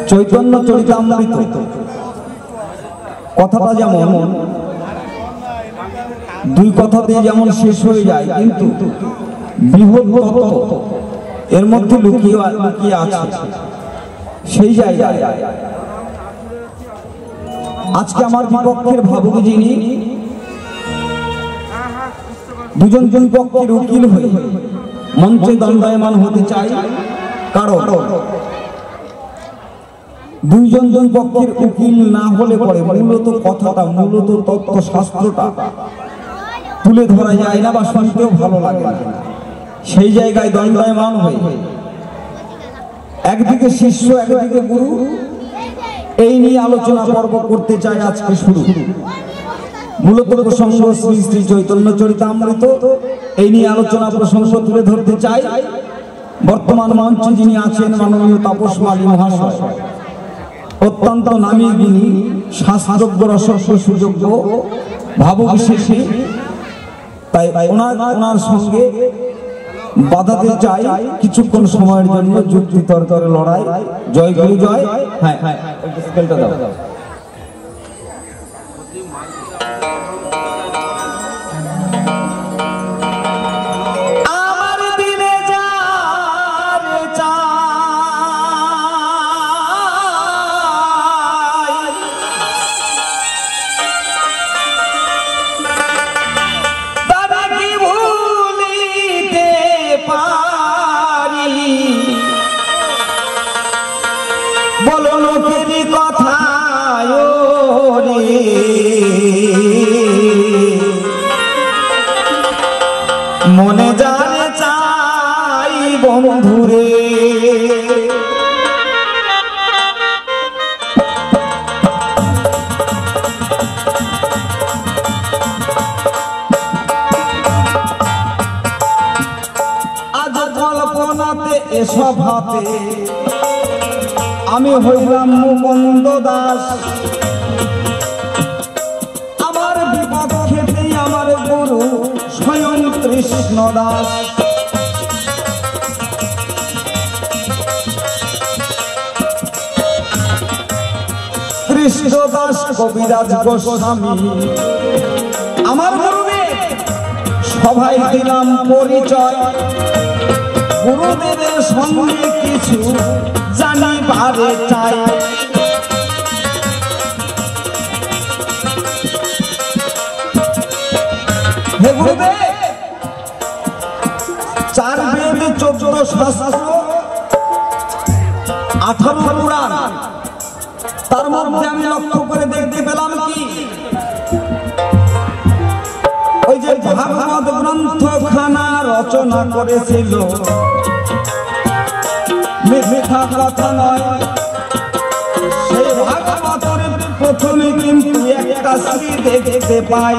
চৈতন্য চরিতামৃত কথাটা যেমন দুই কথাতে যেমন শেষ হয়ে যায়, কিন্তু বৃহৎ তত্ত্ব এর মধ্যে লুকিয়ে আছে। সেই জায়গায় আজকে আমার বিপক্ষের ভাবুক যিনি দুজন দুই পক্ষের উকিল হয়ে মঞ্চে দণ্ডায়মান হতে চাই, কারণ দুইজন দুই পক্ষের উকিল না হলে পরে মূলত কথাটা, মূলত তত্ত্ব শাস্ত্রটা তুলে ধরা যায় না বা শুনতেও ভালো লাগে না। সেই জায়গায় দণ্ডায়মান হয়ে একদিকে শিষ্য একদিকে গুরু, এই নিয়ে আলোচনা পর্ব করতে চাই আজকে শুরু। মূলত প্রসঙ্গ শ্রী শ্রী চৈতন্য চরিতামৃত, এই নিয়ে আলোচনা প্রসঙ্গ তুলে ধরতে চাই। বর্তমান মঞ্চে যিনি আছেন মাননীয় তাপস মালী মহাশয়, অত্যন্ত নামী গুণী, শাস্ত্রজ্ঞ, রসজ্ঞ, সুযোগ্য, ভাবুক শিল্পী। তাই ওনার সঙ্গে বাধাতে চাই কিছুক্ষণ সময়ের জন্য যুক্তি তর্কের লড়াই। জয় গুরু জয়। হ্যাঁ হ্যাঁ, স্কেলটা দাও। মনে জানে চাই বন্ধুরে, আজ কল্পনাতে এসব হাতে আমি হইলাম মুকুন্দ দাস। আমার বিপক্ষেতেই আমার গুরু স্বয়ং কৃষ্ণ দাস। কৃষ্ণ দাস কবিরাজ গোস্বামী আমার গুরুদেব, সবাই দিলাম পরিচয়। গুরুদেবের সঙ্গে কিছু জানিবারে চাই। হে গুরুদেব, 4 বেদ 14 শাস্ত্র 18 পুরাণ, তার মধ্যে আমি লক্ষ্য করে দেখতে পেলাম কি, ওই যে ভাগবত গ্রন্থখানা রচনা করেছিল, মিথ্যা কথা নয়। সেই ভাগবতের প্রথমে কিন্তু একটা শ্রী দেখতে পাই।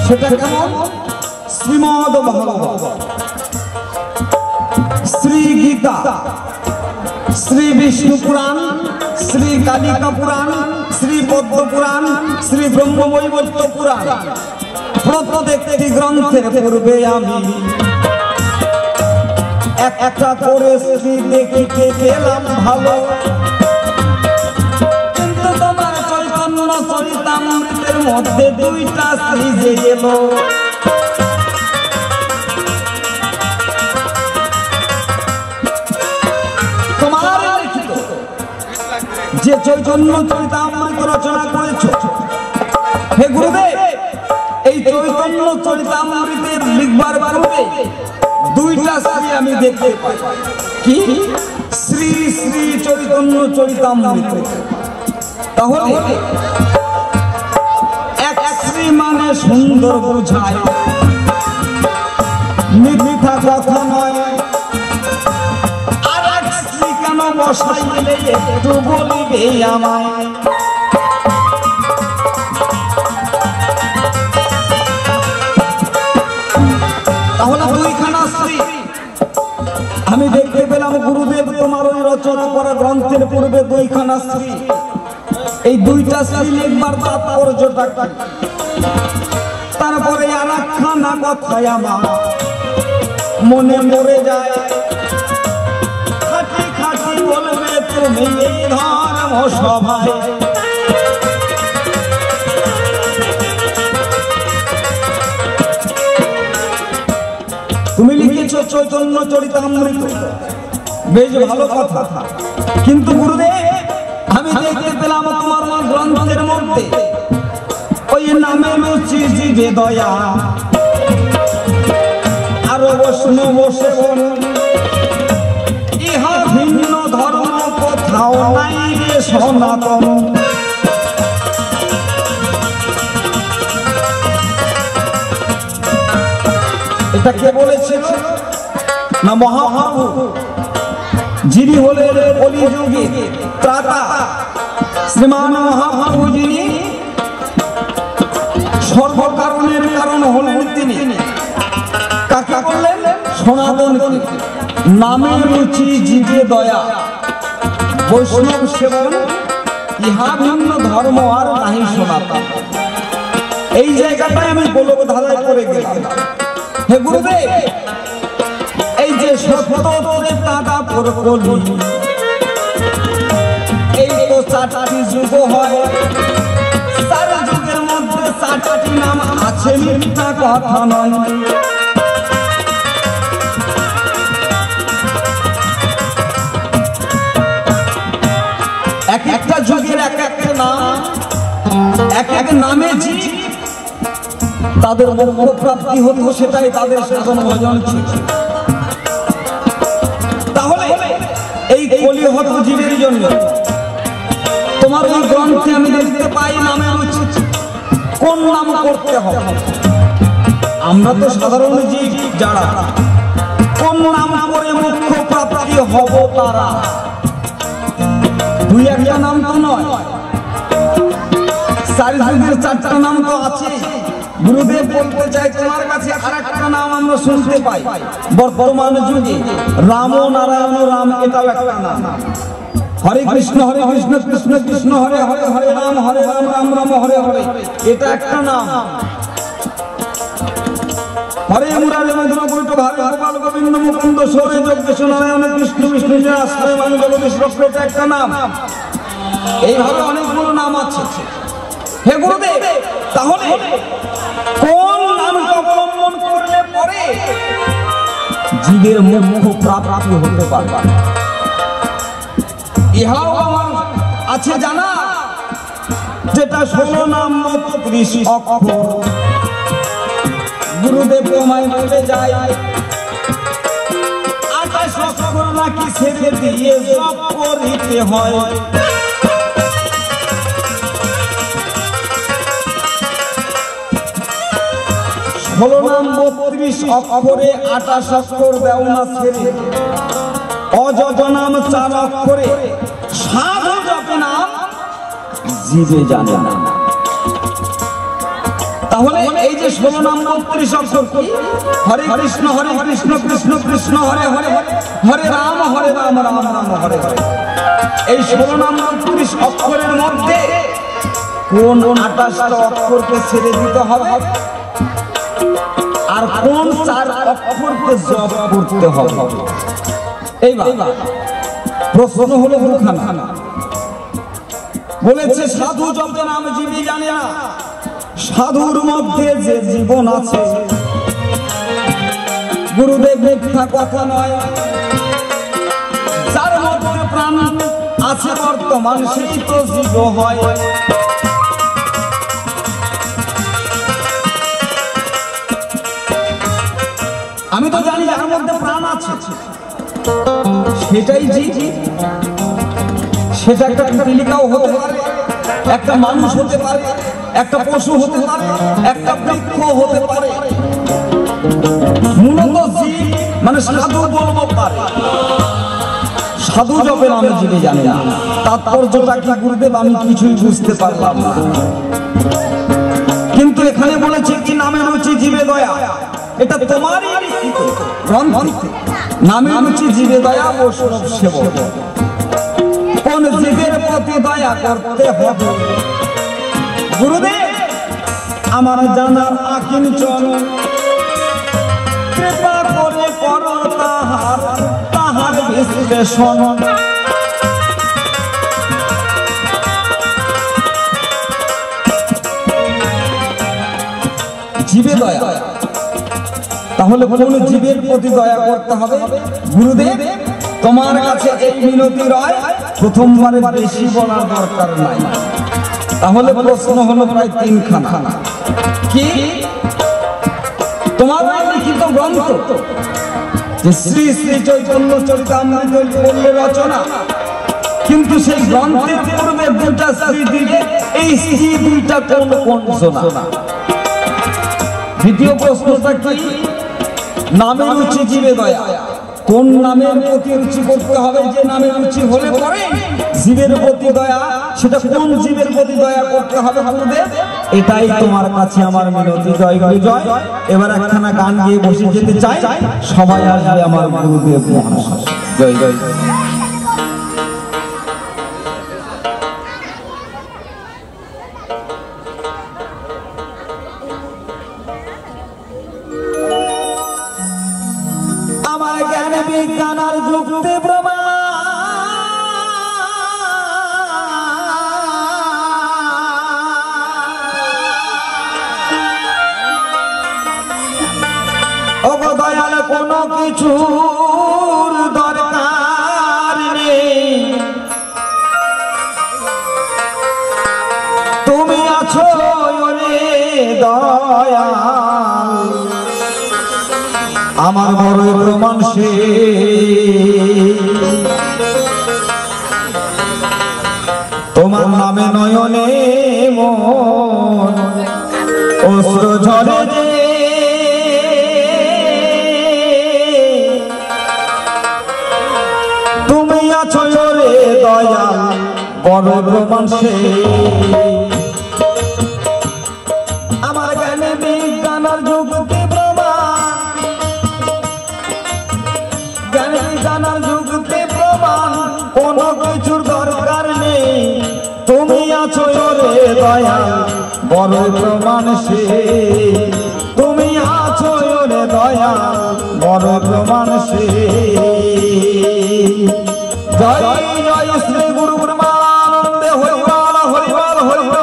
সেটা কেমন? শ্রীমদ ভাগবত, শ্রী গীতা, শ্রী বিষ্ণু পুরাণ, শ্রী কালিকা পুরাণ, শ্রী পদ্ম পুরাণ, শ্রী ব্রহ্মবৈবর্ত পুরাণ। প্রত্যেকটি গ্রন্থের পূর্বে আমি একটা করে শ্রী দেখিতে পেলাম ভালো, কিন্তু তোমার চৈতন্য চরিতামৃতের মধ্যে 2টা শ্রী যে এলো। তোমার লিখিত যে চৈতন্য চরিতামৃত রচনা করেছ, হে গুরুদেব, এই চৈতন্য চরিতামৃতের লিখবার পূর্বে 2টা শ্রী আমি দেখতে পাই। কি? শ্রী শ্রী চৈতন্য চরিতামৃত। তাহলে এক শ্রী মানে সুন্দর বুঝায়, মিথ্যা কথা নয়। আর এক শ্রী কেন বসাইলে একটু বলিবে আমায়। তাহলে 2খানা শ্রী আমি দেখতে পেলাম। গুরুদেব, তোমার ওই রচনা করা গ্রন্থের পূর্বে 2খানা শ্রী। এই 2টা শ্রী লিখবার তাৎপর্যটা কি? তারপরে আরেকখানা কথায় আমার মনে মরে যায় খাটি খাটি বলবে তুমি এই ধর্ম সভায় তুমি লিখেছো চৈতন্য চরিতামৃত বেশ ভালো কথা কিন্তু গুরুদেব আমি দেখতে পেলাম তোমার গ্রন্থের মধ্যে ওই নামে রুচি জীবে দয়া আরো বৈষ্ণব সেবন ইহা ভিন্ন ধর্ম কোথাও নাই রে সনাতন এটা কে বলেছিল না মহাপ্রভু যিনি হলেন কলিযুগে ত্রাতা শ্রীমান মহাপ্রভু যিনি সর্বকারণের কারণ হলেন তিনি কাকে বললেন সনাতন নামে রুচি জীবে দয়া বৈষ্ণব সেবন ইহা ভিন্ন ধর্ম আর নাহি সনাতন এই জায়গাটায় আমি গোলক ধারায় করে গেলাম হে গুরুদেব এই যে সত্যতে দাদা পরকলি এই তো চারটি যুগ হয় চার যুগের মধ্যে চারটি নাম আছে মিথ্যা কথা নয় এক একটা যুগের এক একটা নাম এক এক নামে জি তাদের মোক্ষ প্রাপ্তি হতো সেটাই তাদের সাধন ভজন ছিল তাহলে এই কলিহত জীবের জন্য তোমার এই গ্রন্থে আমি দেখতে পাই নামে রুচি কোন নাম করতে হবে আমরা তো সাধারণ জীব যারা কোন নাম করে মোক্ষ প্রাপ্তি হব তারা দুই একটা নাম তো নয় চারি যুগের চারটা নাম তো আছে গুরুদেব বলতে চাই তোমার কাছে আরেকটা নাম আমরা শুনতে পাই বর্তমান যুগে রাম নারায়ণ রাম এটাও একটা নাম হরে কৃষ্ণ কৃষ্ণ কৃষ্ণ হরে হরে হরে রাম রাম রাম হরে হরে এটা একটা নাম হরে মুরারি মধুর বৈঠ ভারে গোপাল গোবিন্দ মুকুন্দ সৌরে যোগেশ নারায়ণ কৃষ্ণ বিষ্ণু আশ্রয় মঙ্গল বিষ্ণু এটা একটা নাম এইভাবে অনেকগুলো নাম আছে হে গুরুদেব তাহলে কোন নামকে অবলম্বন করলে পরে জীবের মোক্ষ প্রাপ্তি হতে পারবে ইহাও আমার আছে জানা যেটা 16 নাম 30 অক্ষর গুরুদেব আমায় বলে যায় 28 অক্ষর নাকি ছেড়ে দিয়ে জপ করিতে হয় ষোলো নাম 32 অক্ষরে 28 অক্ষর দেও না ছেড়ে অযজ নাম 4 অক্ষরে সাধু জপে নাম জীবে জানে না তাহলে এই যে 16 নাম 32 অক্ষর কি হরে কৃষ্ণ কৃষ্ণ কৃষ্ণ হরে হরে হরে রাম রাম রাম হরে হরে এই 16 নাম 32 অক্ষরের মধ্যে কোন 28টা অক্ষরকে ছেড়ে দিতে হবে আর কোন 4 অক্ষরকে জপ করতে হবে এইবার প্রশ্ন হলো দুখানা বলেছে সাধু জপে নাম জীবে জানে না সাধুর মধ্যে যে জীবন আছে গুরুদেব মিথ্যা কথা নয় যার মধ্যে প্রাণ আছে বর্তমান সেই তো জীব হয় আমি তো জানি যার মধ্যে প্রাণ আছে সেটাই জীব সেটা একটা পিপিলিকাও হতে পারে একটা মানুষ হতে পারে একটা পশু হতে পারে একটা বৃক্ষ হতে পারে মূলত জীব মানে সাধু বলবো পারে সাধু জপের আমি জীবে জানি না তাৎপর্যটা কি গুরুদেব আমি কিছুই বুঝতে পারলাম না কিন্তু এখানে বলেছে কি নামে রুচি জীবে দয়া এটা তোমারই লিখিত গ্রন্থে নামে রুচি জীবে দয়া বৈষ্ণব সেবক কোন জীবের প্রতি দয়া করতে হবে গুরুদেব আমার জানার আকিঞ্চন কৃপা করে কর বিশ্লেষণ জীবে দয়া, তাহলে কোন জীবের প্রতি দয়া করতে হবে? গুরুদেব তোমার কাছে এই মিনতি রয়, প্রথমবারে বেশি বলার দরকার নাই। তাহলে প্রশ্ন হলো প্রায় তিনখানা। কি তোমার লিখিত গ্রন্থ যে শ্রী শ্রী চৈতন্য চরিতামৃত বললে রচনা, কিন্তু সেই গ্রন্থের পূর্বে দুটা শ্রী দিলে এই শ্রী দুইটা কোন কোন শোনা? দ্বিতীয় প্রশ্নটা কি? নামের রুচি জীবে দয়া, কোন নামের প্রতি রুচি করতে হবে? যে নামের রুচি হলে পরে জীবের প্রতি দয়া, সেটা কোন জীবের প্রতি দয়া করতে হবে গুরুদেব? এটাই তোমার কাছে আমার মিনতি। জয় জয়। এবার একখানা গান গিয়ে বসে যেতে চাই, সবাই আসবে আমার গুরুদেব মহাশয়। জয় জয়। আমার জ্ঞান বিজ্ঞান আর যুক্তি প্রমাণ দয়াল কোনো কিছুর দরকার নেই, তুমি আছো রে দয়াল, আমার বড় প্রমাণ সে। তোমার নামে নয়নে মন অশ্র ঝরে যে, তুমি আছো রে দয়াল, বড় প্রমাণ সে। আমার জ্ঞানে বিজ্ঞান আর যুক্তি প্রমাণ, জ্ঞানে বিজ্ঞান আর যুক্তি প্রমাণ, কোনো কিছুর দরকার নেই, তুমি আছো রে দয়াল, বড় প্রমাণ সে। তুমি আছো রে দয়াল, বড় প্রমাণ সে। জয় জয় শ্রী গুরু ব্রহ্মানন্দে হরিবল হরিবল হরিবল।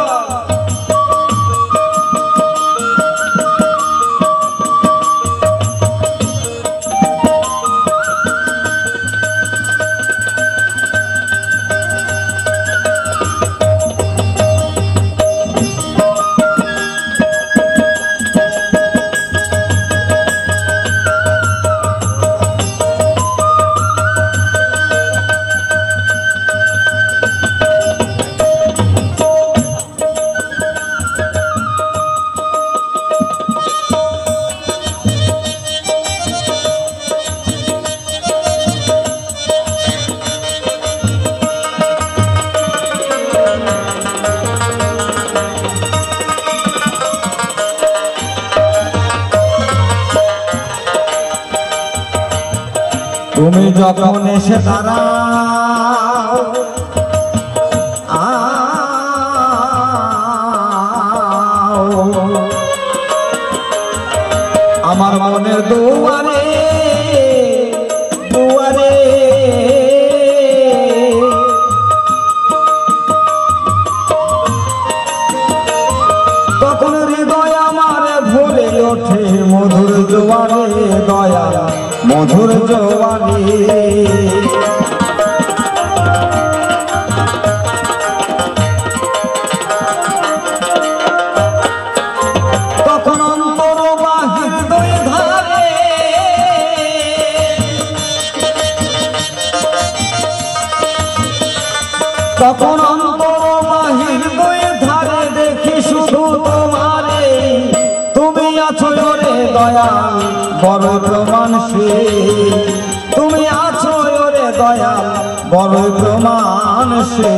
তুমি যখন এসে দাঁড়াও আমার মনের দুয়ারে দুয়ারে, তখন হৃদয় আমার ভরে ওঠে মধুর জোয়ারে, দয়া মধুর জোয়ারে। তখন অন্তর বাহির দুই ধারে, তখন অন্তর বাহির দুই ধারে, দেখি শুধু তোমারে, তুমি আছো রে দয়াল, বড় প্রমাণ সে। তুমি আছো রে দয়াল, বড় প্রমাণ সে।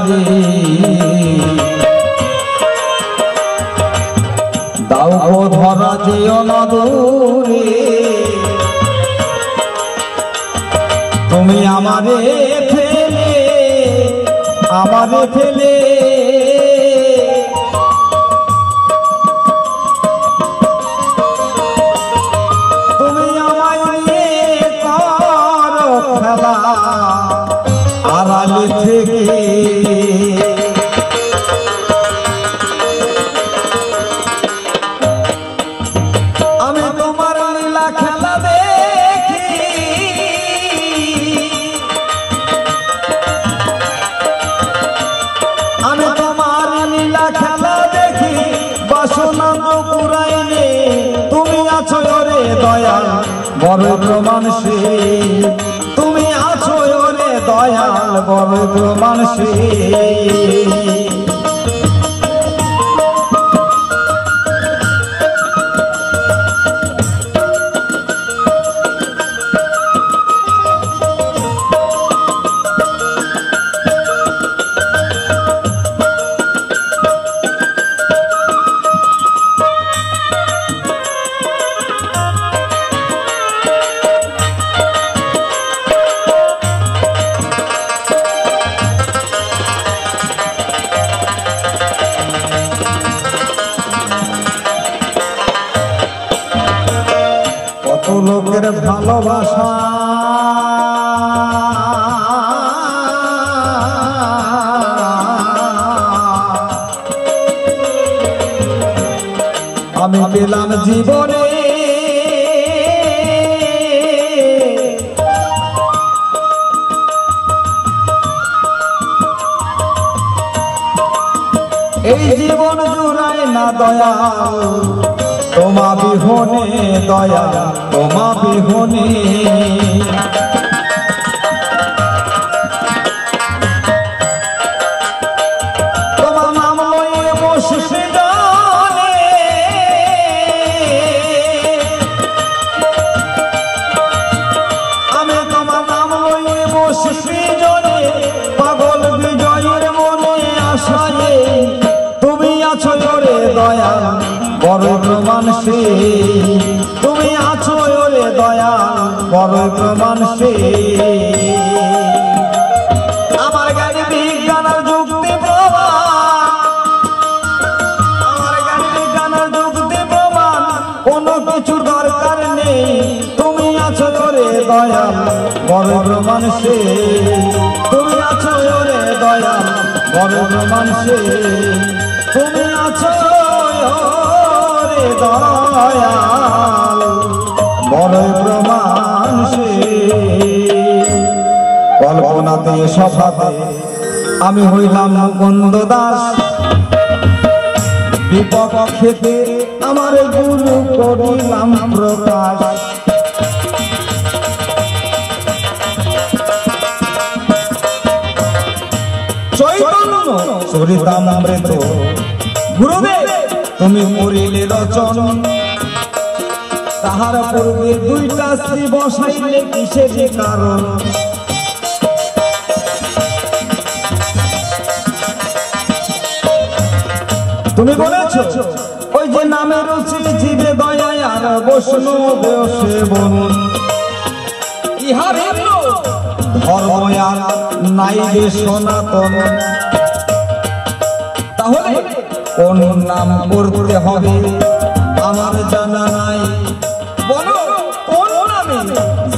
রে দাও গো ধরা যেও না দূরে তুমি আমারে ফেলে তুমি আমায় নিয়ে করো খেলা আড়ালে থেকে আমি তোমার লীলা খেলা দেখি আমি তোমার লীলা খেলা দেখি বাসনা তো পুরাইনে তুমি আছো রে দয়াল বড় প্রমাণ সে তুমি আছো রে দয়াল বড় প্রমাণ সে লোকের ভালোবাসা আমি পেলাম জীবনে এই জীবন জুড়ায় না দয়াল তোমা বিহনে দয়া তোমা বিহনে তোমার নাম লয়ে বসে জানে আমি তোমার নাম লয়ে বসে জানে পাগল বিজয়ের মনে আশায় তুমি আছো রে দয়া বড় প্রমাণ সে তুমি আছো রে দয়া বড় প্রমাণ সে আমার জ্ঞানী বিজ্ঞানের যুক্তি প্রমাণ আমার জ্ঞানী বিজ্ঞানের যুক্তি প্রমাণ কোনো কিছু দরকার নেই তুমি আছো রে দয়া বড় প্রমাণ সে তুমি আছো রে দয়া বড় প্রমাণ সে তুমি আছো দয়াল বড় প্রমাণ সে কল্পনাতে সভাতে আমি হইলাম মুকুন্দ দাস বিপক্ষেতে আমার গুরু করিলাম প্রকাশ চৈতন্য চরিতামৃত গুরুদেব তুমি করিলে রচন তাহার পূর্বে দুইটা শ্রী বসাইলে কিসের কারণ তুমি বলেছো ওই যে নামের রুচি জীবে দয়ায় আর বৈষ্ণব সেবন ইহার ধর্ম আর নাই রে সনাতন তাহলে কোন নাম করতে হবে আমার জানা নাই বলো কোন নামে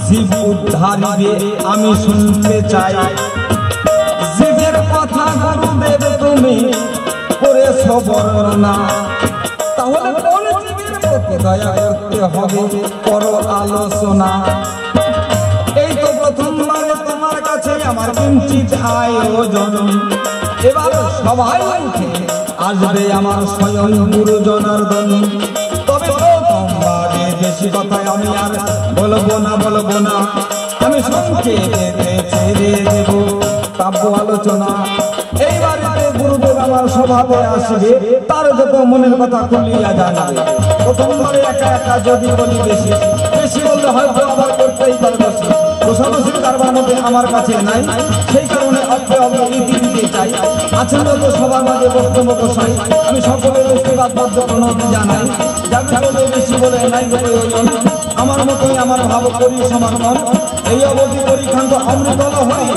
জীব উদ্ধারিবে আমি শুনতে চাই জীবের কথা গুরুদেব তুমি করেছো বর্ণনা তাহলে কোন জীবের প্রতি দয়া করতে হবে করো আলোচনা এই তো প্রথমবারে তোমার কাছে আমার কিঞ্চিত আয়োজন এবার সবাই উঠে আসবে আমার স্বয়ং গুরু জনার্দন তবে প্রথমবারে বেশি কথায় আমি আর বলবো না আমি সংক্ষেপে ছেড়ে দেব কাব্য আলোচনা এইবারে গুরুদেব আমার সভাতে আসবে তার যত মনের কথা খুলিয়া জানাবে প্রথমবারে একা একা যদি বলি বেশি বললে হয়তো আবার করতেই পারবে বসাবসির কারবার মধ্যে আমার কাছে নাই সেই কারণে অল্প অল্প ইতি দিতে চাই আছেন তো সবার মাঝে বক্তব্য গোসাই, আমি সকলের ইস্তেফাত বদ্ধ প্রণতি জানাই। যাকে বলে বেশি বলে নাই বলে ওজন, আমার মতোই আমার ভাব করি সমর্পণ। এই অবধি পরীক্ষান্ত অমৃতল হরি,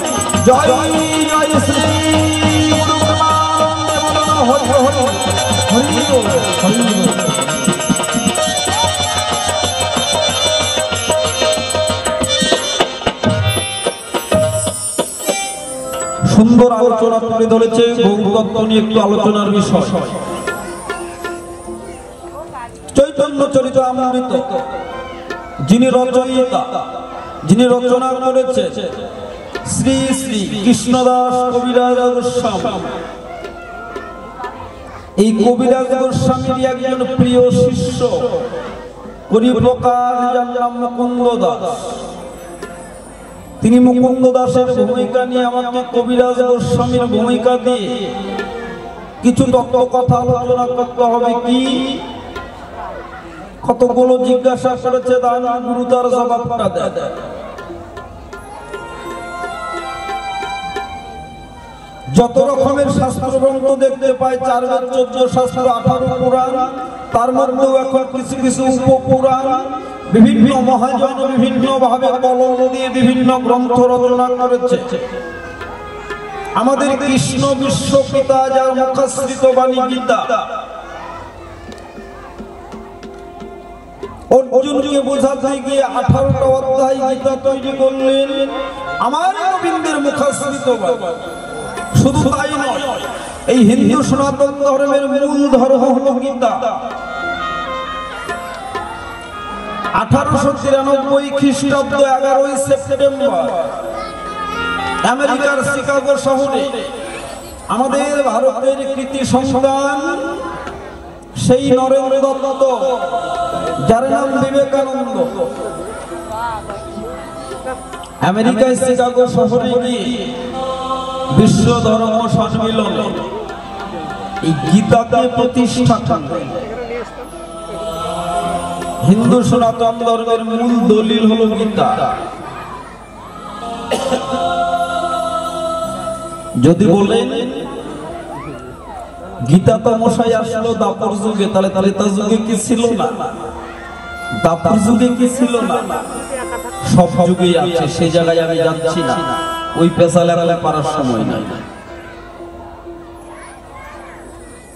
জয় জয় শ্রী হরি হরি হরি হরি। সুন্দর আলোচনা তুলে ধরেছে বহুতত্ত্ব নিয়ে একটু আলোচনার বিষয়। চৈতন্য চরিতামৃত যিনি রচয়িতা, যিনি রচনা করেছে শ্রী শ্রী কৃষ্ণদাস কবিরাজ গোস্বামী। এই কবিরাজ গোস্বামীর একজন প্রিয় শিষ্য করিপ্রকাশ, যার নাম মুকুন্দ দাস। তিনি মুকুন্দ দাসের ভূমিকা নিয়ে আমাকে কবিরাজ গোস্বামীর ভূমিকা দিয়ে কিছু তত্ত্ব কথা আলোচনা করতে হবে। কি কতগুলো জিজ্ঞাসা করেছে, দান গুরু তার জবাবটা দেয়। যত রকমের শাস্ত্র গ্রন্থ দেখতে পাই, 4 বেদ 14 শাস্ত্র 18 পুরাণ, তার মধ্যেও এখন কিছু কিছু উপপুরাণ, বিভিন্ন মহাজন বিভিন্ন ভাবে কলম দিয়ে বিভিন্ন গ্রন্থ রচনা করেছে। আমাদের কৃষ্ণ বিশ্বপিতা যার মুখশ্রিত বাণী গীতা, অর্জুনকে বোঝাতে গিয়ে 18টা অধ্যায় গীতা তৈরি করলেন আমার গোবিন্দের মুখশ্রিত বাণী। শুধু তাই নয়, এই হিন্দু সনাতন ধর্মের মূল ধর্ম হল গীতা। 1893 খ্রিস্টাব্দ 11 সেপ্টেম্বর আমেরিকার শিকাগো শহরে আমাদের ভারতের কৃতি সন্তান সেই নরেন্দ্র দত্ত, যার নাম বিবেকানন্দ, আমেরিকায় শিকাগো শহরে গিয়ে বিশ্ব ধর্ম সম্মেলনে এই গীতাকে প্রতিষ্ঠা করেন। হিন্দু সনাতন ধর্মের মূল দলিল হলো গীতা। যদি বলেন গীতা তো মশাই আসলো দাপর যুগে, তাহলে ত্রেতা যুগে কি ছিল না? দাপর যুগে কি ছিল না? সব যুগেই আছে, সেই জায়গায় আমি যাচ্ছি না, ওই পেশালে পারার সময় নাই।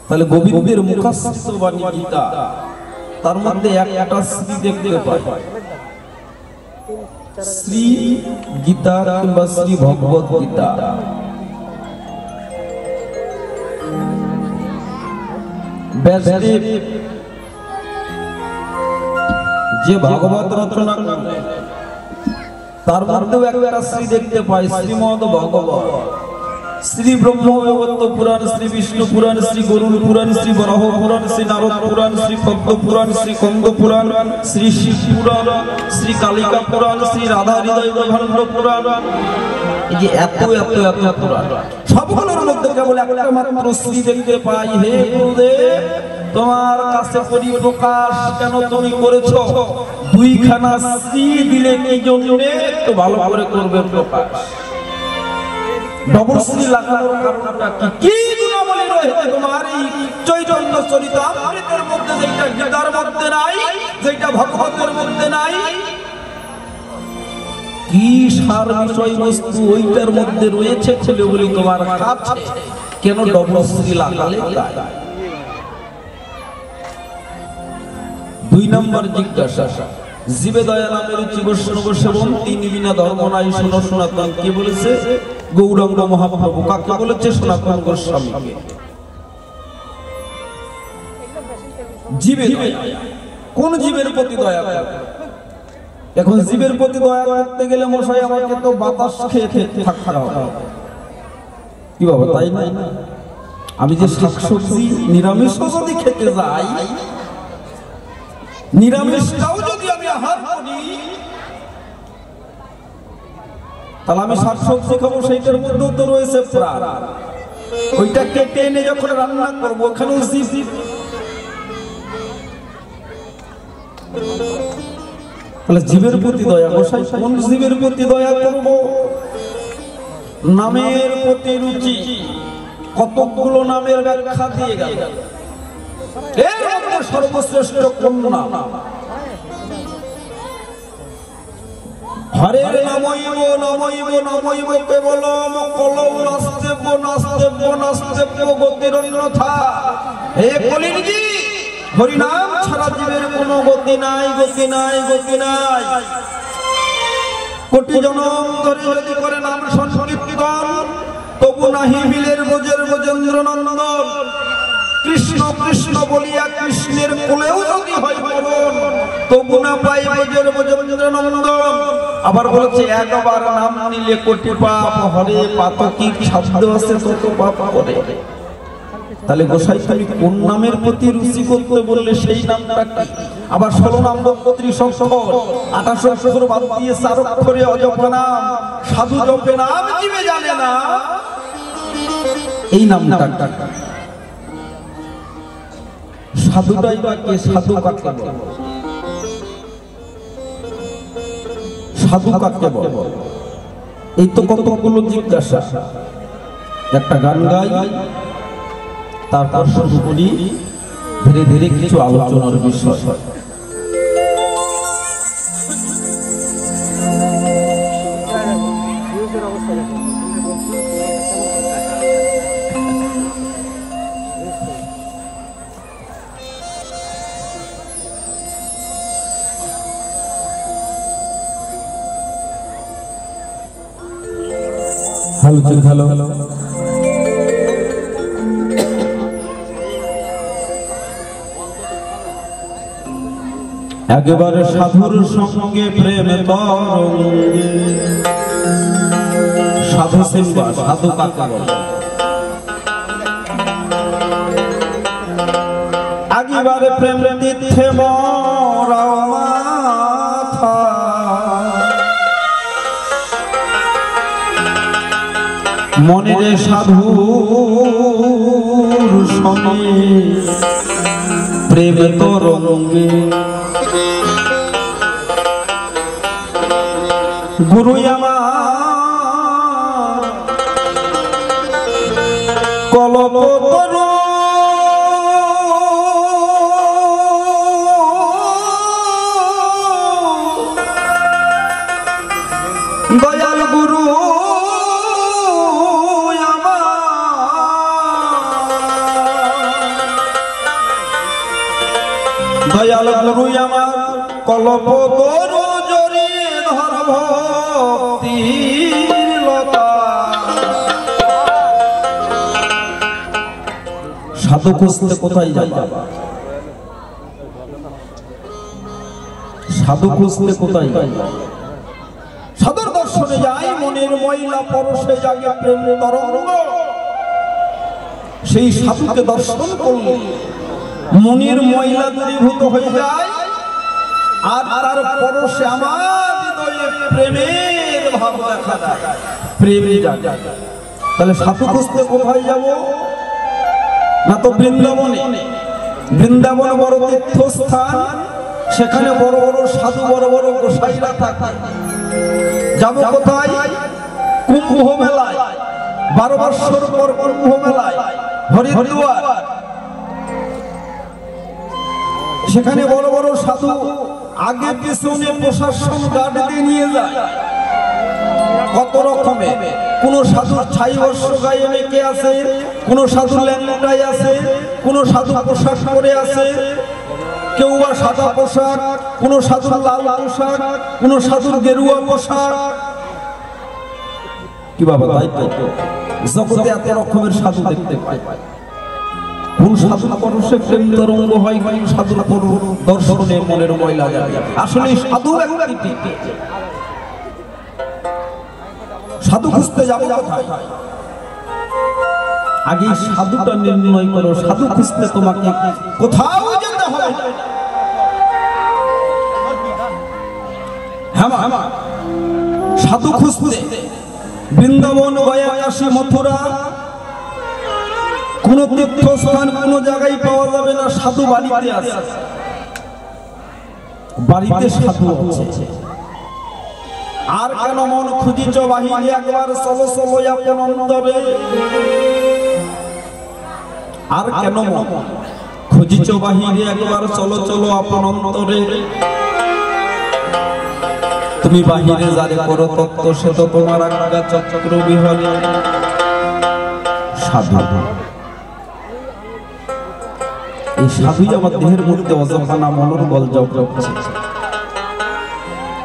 তাহলে গোবিন্দের মুখস্থ বাণী গীতা, তার মধ্যে একটা শ্রী দেখতে পাই, শ্রী গীতা কিংবা শ্রী ভগবত গীতা। ব্যাসদেব যে ভাগবত রচনা করলেন, তার মধ্যেও একটা শ্রী দেখতে পাই, শ্রীমদ ভাগবত। শ্রী ব্রহ্মবৈবর্ত পুরাণ, শ্রী বিষ্ণু পুরাণ, শ্রী গরুড় পুরাণ, শ্রী বরাহ পুরাণ, শ্রী নারদ পুরাণ, শ্রী পদ্ম পুরাণ, শ্রী কন্দ পুরাণ, শ্রী শিব পুরাণ, শ্রী কালিকা পুরাণ, শ্রী রাধা হৃদয় ভাণ্ড পুরাণ। এই যে এত এত এত পুরাণ, সবগুলোর মধ্যে কেবল একটা মাত্র শ্রী দেখতে পাই। হে গুরুদেব, তোমার কাছে পরিপ্রকাশ কেন তুমি করেছো? 2খানা শ্রী দিলে কি জন্য? একটু ভালো করে করবে প্রকাশ। ডবল শ্রী লাগানোর কারণটা কি? কি গুণাবলী রয়েছে তোমার এই চৈতন্য চরিতামৃতের মধ্যে, যেটা গীতার মধ্যে নাই, যেটা ভগবতের মধ্যে নাই? কি সার বিষয়বস্তু ওইটার মধ্যে রয়েছে ছিল বলি তোমার কাছে কেন ডবল শ্রী লাগালে? 2 নম্বর জিজ্ঞাসা, জীবে দয়া নামের রুচি বৈষ্ণব সেবন, 3 বিনা ধর্ম নাই শোনো সনাতন। কি বলেছে? গৌরাঙ্গ মহাপ্রভু। কাকে বলেছে? সনাতন গোস্বামীকে। জীবে দয়া, কোন জীবের প্রতি দয়া করে? এখন জীবের প্রতি দয়া করতে গেলে মশাই আমাকে তো বাতাস খেয়ে থাকতে হবে, কি বাবা, তাই না? আমি যে শাকসবজি নিরামিষ যদি খেতে যাই, নিরামিষটাও যদি আমি আহার করি, তাহলে আমি শাকসবজি খাবো, সেইটার মধ্যেও তো রয়েছে প্রাণ। ওইটা কেটে এনে যখন রান্না করবো, ওখানেও জীব। তাহলে জীবের প্রতি দয়া, গোসাই কোন জীবের প্রতি দয়া করবো? নামের প্রতি রুচি, কতগুলো নামের ব্যাখ্যা দিয়ে গেল। এর মধ্যে সর্বশ্রেষ্ঠ কোন নাম? হরের নামইব নামইব নামইব কেবলম কলম নাস্তেব্য নাস্তেব্য নাস্তেব্য গতির অন্যথা। হে কলিযুগী, হরিনাম ছাড়া জীবের কোনো গতি নাই, গতি নাই, গতি নাই। কোটি জনম ধরে যদি করে নাম সংকীর্তন, তবু নাহি মিলের ব্রজের ব্রজেন্দ্র নন্দন। কৃষ্ণ কৃষ্ণ বলিয়া কৃষ্ণের কোলেও যদি হয় মরণ, তবু না পাই ব্রজের ব্রজেন্দ্র নন্দন। আবার বলেছে একবার নাম নিলে কোটি পাপ হরে, পাতকি শব্দ আছে তত পাপ করে। তাহলে গোসাই তুমি কোন নামের প্রতি রুচি করতে বললে সেই নামটা কি? আবার 16 নাম 32 অক্ষর, 28 অক্ষর বাদ দিয়ে 4 অক্ষরে অজপ নাম, সাধু জপে নাম জীবে জানে না এই নামটা। সাধুটাই বা কে? সাধু কাকে বলে? সাধু কাকে বলে? এই তো কতগুলো জিজ্ঞাসা। একটা গান গাই, তারপর শুরু করি ধীরে ধীরে কিছু আলোচনার বিষয়। হ্যালো হ্যালো, একেবারে সাধুর সঙ্গে প্রেম তরঙ্গে। সাধু সিংবা, সাধু কাকে বলে? একেবারে প্রেম তীর্থে মরা মাথা, মনের সাধুর সঙ্গে প্রেম তরঙ্গে। গুরু আমার কলপতরু, দয়াল গুরু দয়াল গুরু আমার কলপতরু জড়িয়ে ধর ভক্তির লতা। সাধু খুঁজতে কোথায় যাবা? সাধু খুঁজতে কোথায় যাবা? সাধুর দর্শনে যাই, মনের ময়লা পরশে জাগে প্রেম তরঙ্গ। সেই সাধুকে দর্শন করলে মনের ময়লা দূরীভূত হয়ে যায়, আর তার পরশে আমার হৃদয়ে প্রেমের ভাব দেখা দেয়, প্রেমে জাগে। তাহলে সাধু খুঁজতে কোথায় যাব? না তো বৃন্দাবনে। বৃন্দাবন বড় তীর্থস্থান, সেখানে বড় বড় সাধু, বড় বড় গোসাইরা থাকে। যাব কোথায়? কুম্ভ মেলায়, 12 বৎসর পর কুম্ভ মেলায় হরিদ্বার। সেখানে বড় বড় সাধু আগে পিছনে প্রশাসন গার্ড দিয়ে নিয়ে যায়। কত রকমের, কোন সাধুর ছাই বস্ত্র গায়ে মেখে আছে, কোন সাধু ল্যাংটাই আছে, কোন সাধু পোশাক পরে আছে, কেউ বা সাদা পোশাক, কোন সাধুর লাল পোশাক, কোন সাধুর গেরুয়া পোশাক। কি বাবা, তাই তো জগতে এত রকমের সাধু দেখতে পাই। কোন সাধু পরশে প্রেম তরঙ্গ হয়, কোন সাধুর দর্শনে মনের ময়লা যায়। আসলে সাধু ব্যক্তি, সাধু খুঁজতে যাবো কোথায়? আগে সাধুটা নির্ণয় করো। সাধু খুঁজতে তোমাকে কোথাও যেতে হবে। হ্যাঁ, সাধু খুঁজতে বৃন্দাবন, গয়া, কাশী, মথুরা কোন তীর্থস্থান কোন জায়গায় পাওয়া যাবে না। সাধু বাড়িতে আছে, বাড়িতে সাধু আছে। আর কেন মন খুঁজিছ বাহিরে, একবার চলো চলো আপন অন্তরে। আর কেন খুঁজিছ বাহিরে, একবার চলো চলো আপন অন্তরে। তুমি বাহিরে যারে করো তত্ত্ব, সে তো তোমার আজ্ঞা চক্র বিহলে সাধু। এই সাধুই আমার দেহের মধ্যে অজপানা মনের বল জপ করছে,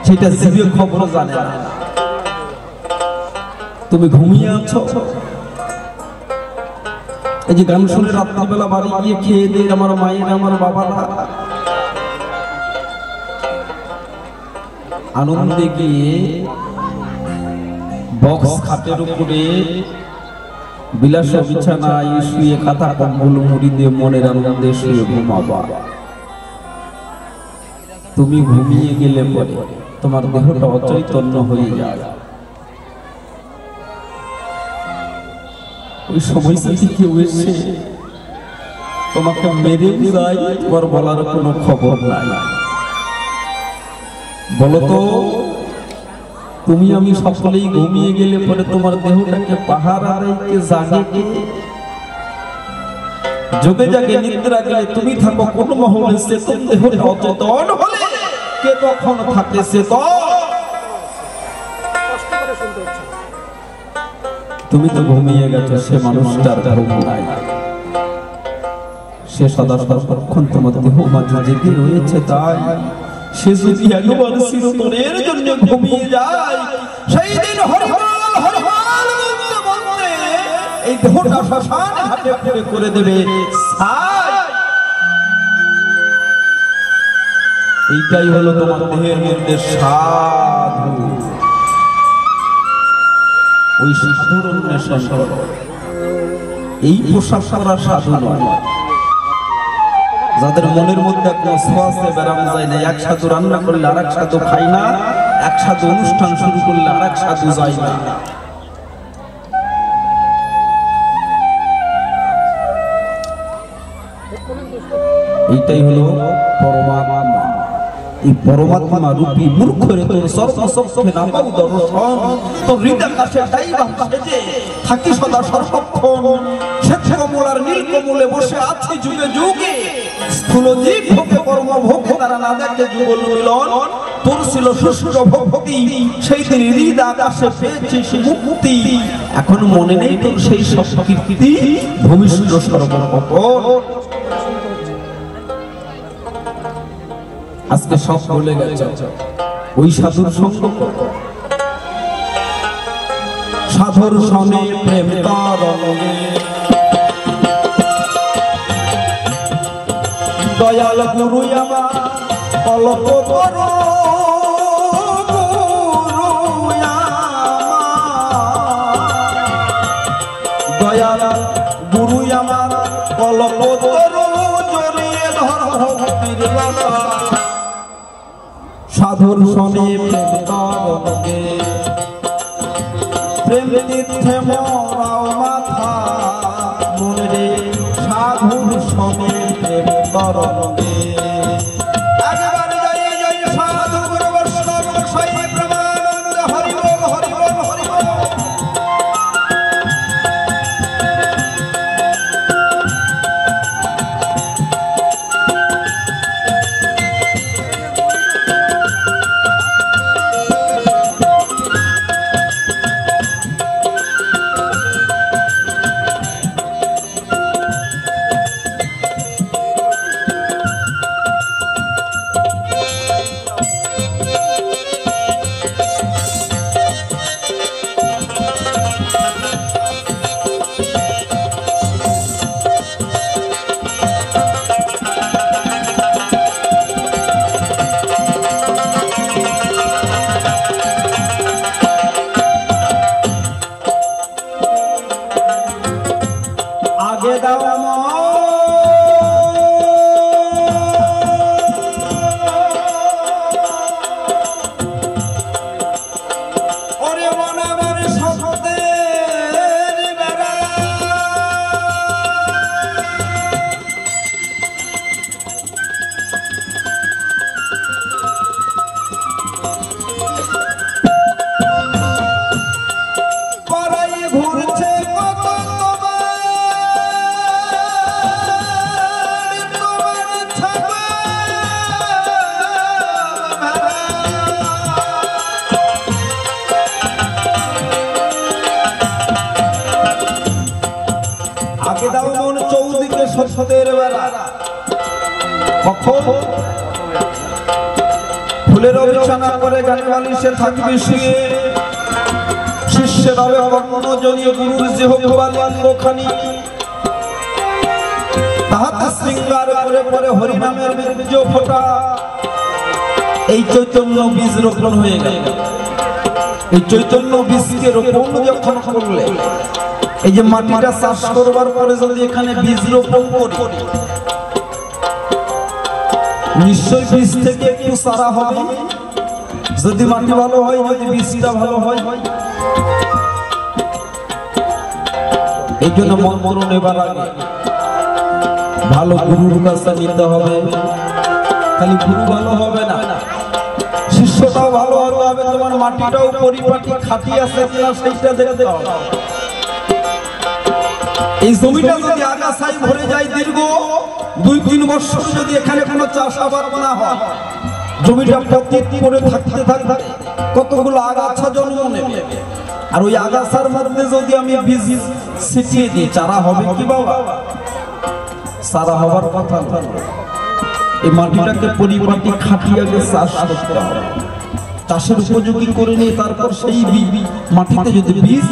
সেটা জীবে খবর জানে না। তুমি ঘুমিয়ে আছো, এই যে গান শুনে রাত্রিবেলা বাড়ি গিয়ে খেয়ে দিয়ে আমার মায়ের আমার বাবারা আনন্দে গিয়ে বক্স খাটের উপরে বিলাস বিছানায় শুয়ে কাঁথা কম্বল মুড়ি দিয়ে মনের আনন্দে শুয়ে ঘুমাবা। তুমি ঘুমিয়ে গেলে পরে তোমার দেহটা অচৈতন্য হয়ে যায়। ওই সময় থেকে কেউ এসে তোমাকে মেরে যায়, তোমার বলার কোনো খবর নাই। বলতো তুমি আমি সকলেই ঘুমিয়ে গেলে পরে তোমার দেহটাকে পাহারা রেখে জাগে, যোগে জাগে নিদ্রা গেলে তুমি থাকো কোন মহলে, সে তো দেহটা অচেতন হলে কে তখন থাকে সে তো। তুমি তো ঘুমিয়ে গেছো, সে মানুষটার ঘুম নাই, সে সদা সর্বক্ষণ তোমার দেহ মাঝে জেগে রয়েছে। তাই সে যদি একবার চিরতরের জন্য ঘুমিয়ে যায়, সেই দিন হরিবল হরিবল বলতে বলতে এই দেহটা শ্মশান ঘাটে পুড়ে করে দেবে ছাই। এইটাই হলো তোমার দেহের মধ্যে সাধু। ওই সাধুর অন্বেষণ করো, এই পোশাক পরা সাধু নয়। যাদের মনের মধ্যে কোনো সোয়াসে বেরাম যায় না, এক সাধু রান্না করলে আর এক সাধু খাই না, এক সাধু অনুষ্ঠান শুরু করলে আর এক সাধু যায় না। এইটাই হলো পরমাত্মা। এই পরমাত্মা রূপী মূর্খরে তোর সর্বসক্ষে না পাও দর্শন, তোর হৃদয় কাছে যাইবা সেজে থাকি সদা সর্বক্ষণ। শ্বেত কমলার নীল কমলে বসে আছে যুগে যুগে, স্থূল জীব ভোগে কর্ম ভোগে তারা না দেখে যুগল মিলন। তোর ছিল শুষ্ক ভক্তি, সেই দিন হৃদয় আকাশে পেয়েছিস মুক্তি। এখন মনে নেই তোর সেই সব কীর্তি, ভূমিষ্ঠ সর্বকপট। আজকে সব ভুলে গেছে, ওই সাধুর সঙ্গ সাধুর সনে প্রেম তরঙ্গে। দয়াল গুরু আমার কলপ করো, দয়াল গুরু আমার কলপ করো, জড়িয়ে ধর ভক্তির লালা। সাধুর সনে প্রেম তরঙ্গে, প্রেম তীর্থে মরাও মাথা মনে রে। সাধুর সনে প্রেম তরঙ্গে একবারে যাই যাই সাধু গুরু বৈষ্ণব গোসাই প্রেমানন্দ হরি বল হরি বল হরি বল। আগে দাও মন চৌদিকে সত্যের বেলা, কখন ফুলের বিছানা করে গানে বালিশে থাকবি শুয়ে, শিষ্যের হবে কর্ণজনী গুরুর যে হোক বালিঙ্গখানি, তাহাতে শৃঙ্গার করে পরে হরিনামের বীর্য ফোটা। এই চৈতন্য বীজ রোপণ হয়ে গেল। এই চৈতন্য বীজকে রোপণ যখন করলে, এই যে মাটিটা চাষ করবার পরে যদি এখানে বীজ রোপণ করি, নিশ্চয় বীজ থেকে একটু চারা হবে। যদি মাটি ভালো হয়, যদি বীজটা ভালো হয়। এই জন্য মন্ত্র নেবার আগে ভালো গুরুর কাছে নিতে হবে। খালি গুরু ভালো হবে না, শিষ্যটাও ভালো হতে হবে। তোমার মাটিটাও পরিপাটি খাঁটি আছে কিনা সেইটা দেখতে হবে। এই জমিটা যদি আগাছায় ভরে যায়, দীর্ঘ 2-3 বছর যদি এখানে কোনো চাষাবাদ না হয়, জমিটা পতিত করে থাকতে থাকতে কতগুলো আগাছা জন্ম নেবে। আর ওই আগাছার মধ্যে যদি আমি বীজ ছিটিয়ে দিই, চারা হবে কি বাবা? চারা হবার কথা না। এই মাটিটাকে পরিপাটি খাটিয়ে চাষ করতে হবে, চাষের উপযোগী করে নিয়ে তারপর সেই মাটিতে যদি বীজ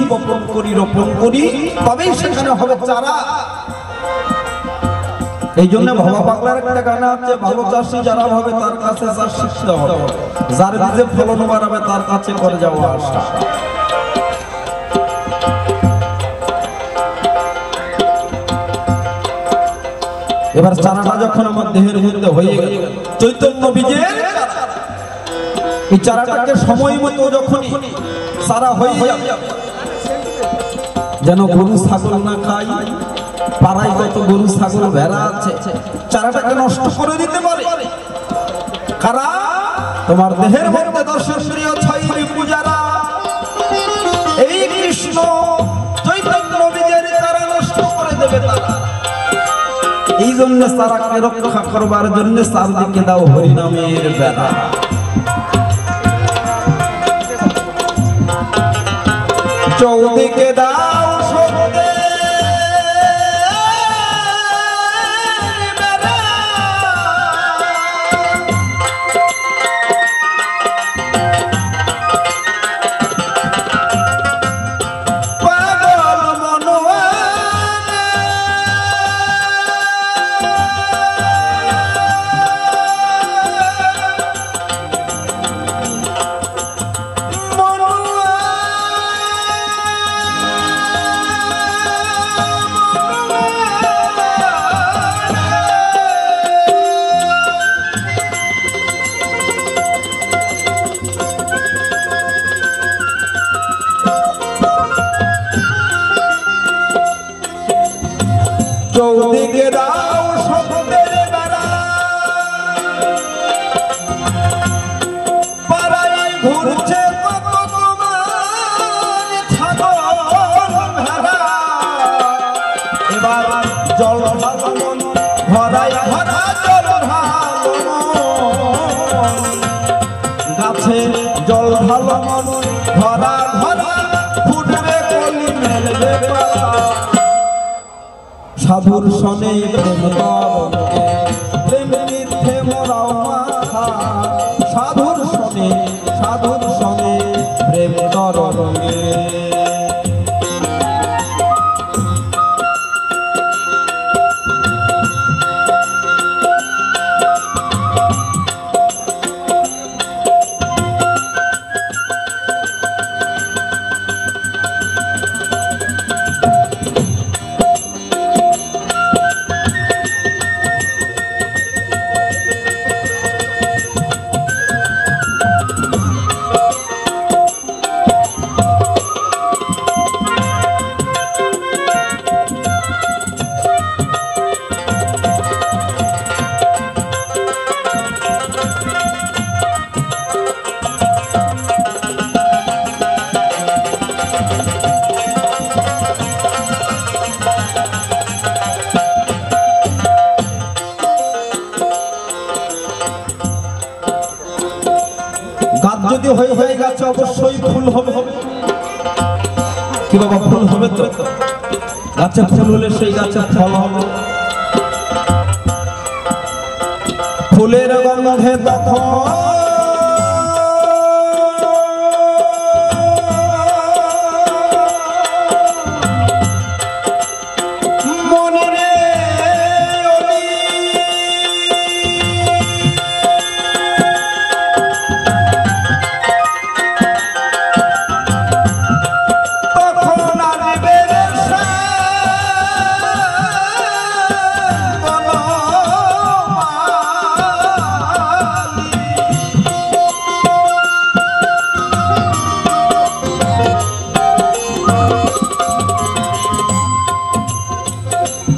রোপণ করি তবেই সেখানে হবে চারা। এই জন্য ভবা পাগলার একটা গান আছে, ভালো চাষি যারা হবে তার কাছে চাষ শিখতে হবে, যার বীজে ফলন বাড়াবে তার কাছে করে যাওয়া আসা। এবার চারাটা যখন আমার দেহের মধ্যে হয়ে গেল চৈতন্য বীজের, এই চারাটাকে সময় মতো যখন চারা হয়ে যাবে, যেন গরু ছাগল না খায়। পাড়ায় কত গরু ছাগল ভেড়া আছে, চারাটাকে নষ্ট করে দিতে পারে কারা? তোমার দেহের মধ্যে দর্শনীয় ছয় পূজারা। এই কৃষ্ণ চৈতন্য বীজের চারা নষ্ট করে দেবে তারা। এই জন্য চারাকে রক্ষা করবার জন্য চারদিকে দাও হরিনামের বেড়া। চৌদিকে দাও চৌদিকে দাও শব্দের বেড়া, পাড়ায় ঘুরছে কত তোমার ছাগল ভেড়া। এবার জল ঢালো মন, ভরায় ভরা জল ঢালো মন, গাছে জল ঢালো মন, ভরা ভরা ফুটবে কলি মেলবে পাতা। সাধুর সনে প্রেম তরঙ্গে প্রেম মিথ্যে মোরাও মাথা, সাধুর সনে প্রেম তরঙ্গে। যদি হয়ে গেছে অবশ্যই ফুল হবে। কি বাবা ফুল হবে তো? গাছে ফুল হলে সেই গাছে ফল হবে, ফুলের গন্ধে তখন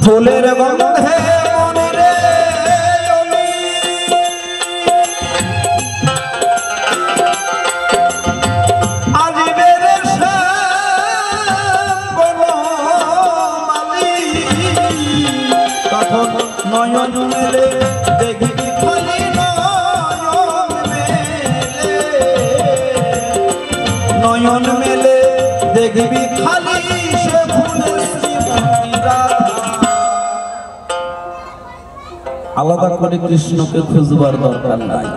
ফুলের গন্ধে মনে রে আজিবে রে তখন নয়ন মেলে দেখবি খালি নয়ন মেলে দেখবি খালি সে ফুলের আলাদা করে কৃষ্ণকে খুঁজবার দরকার নাই।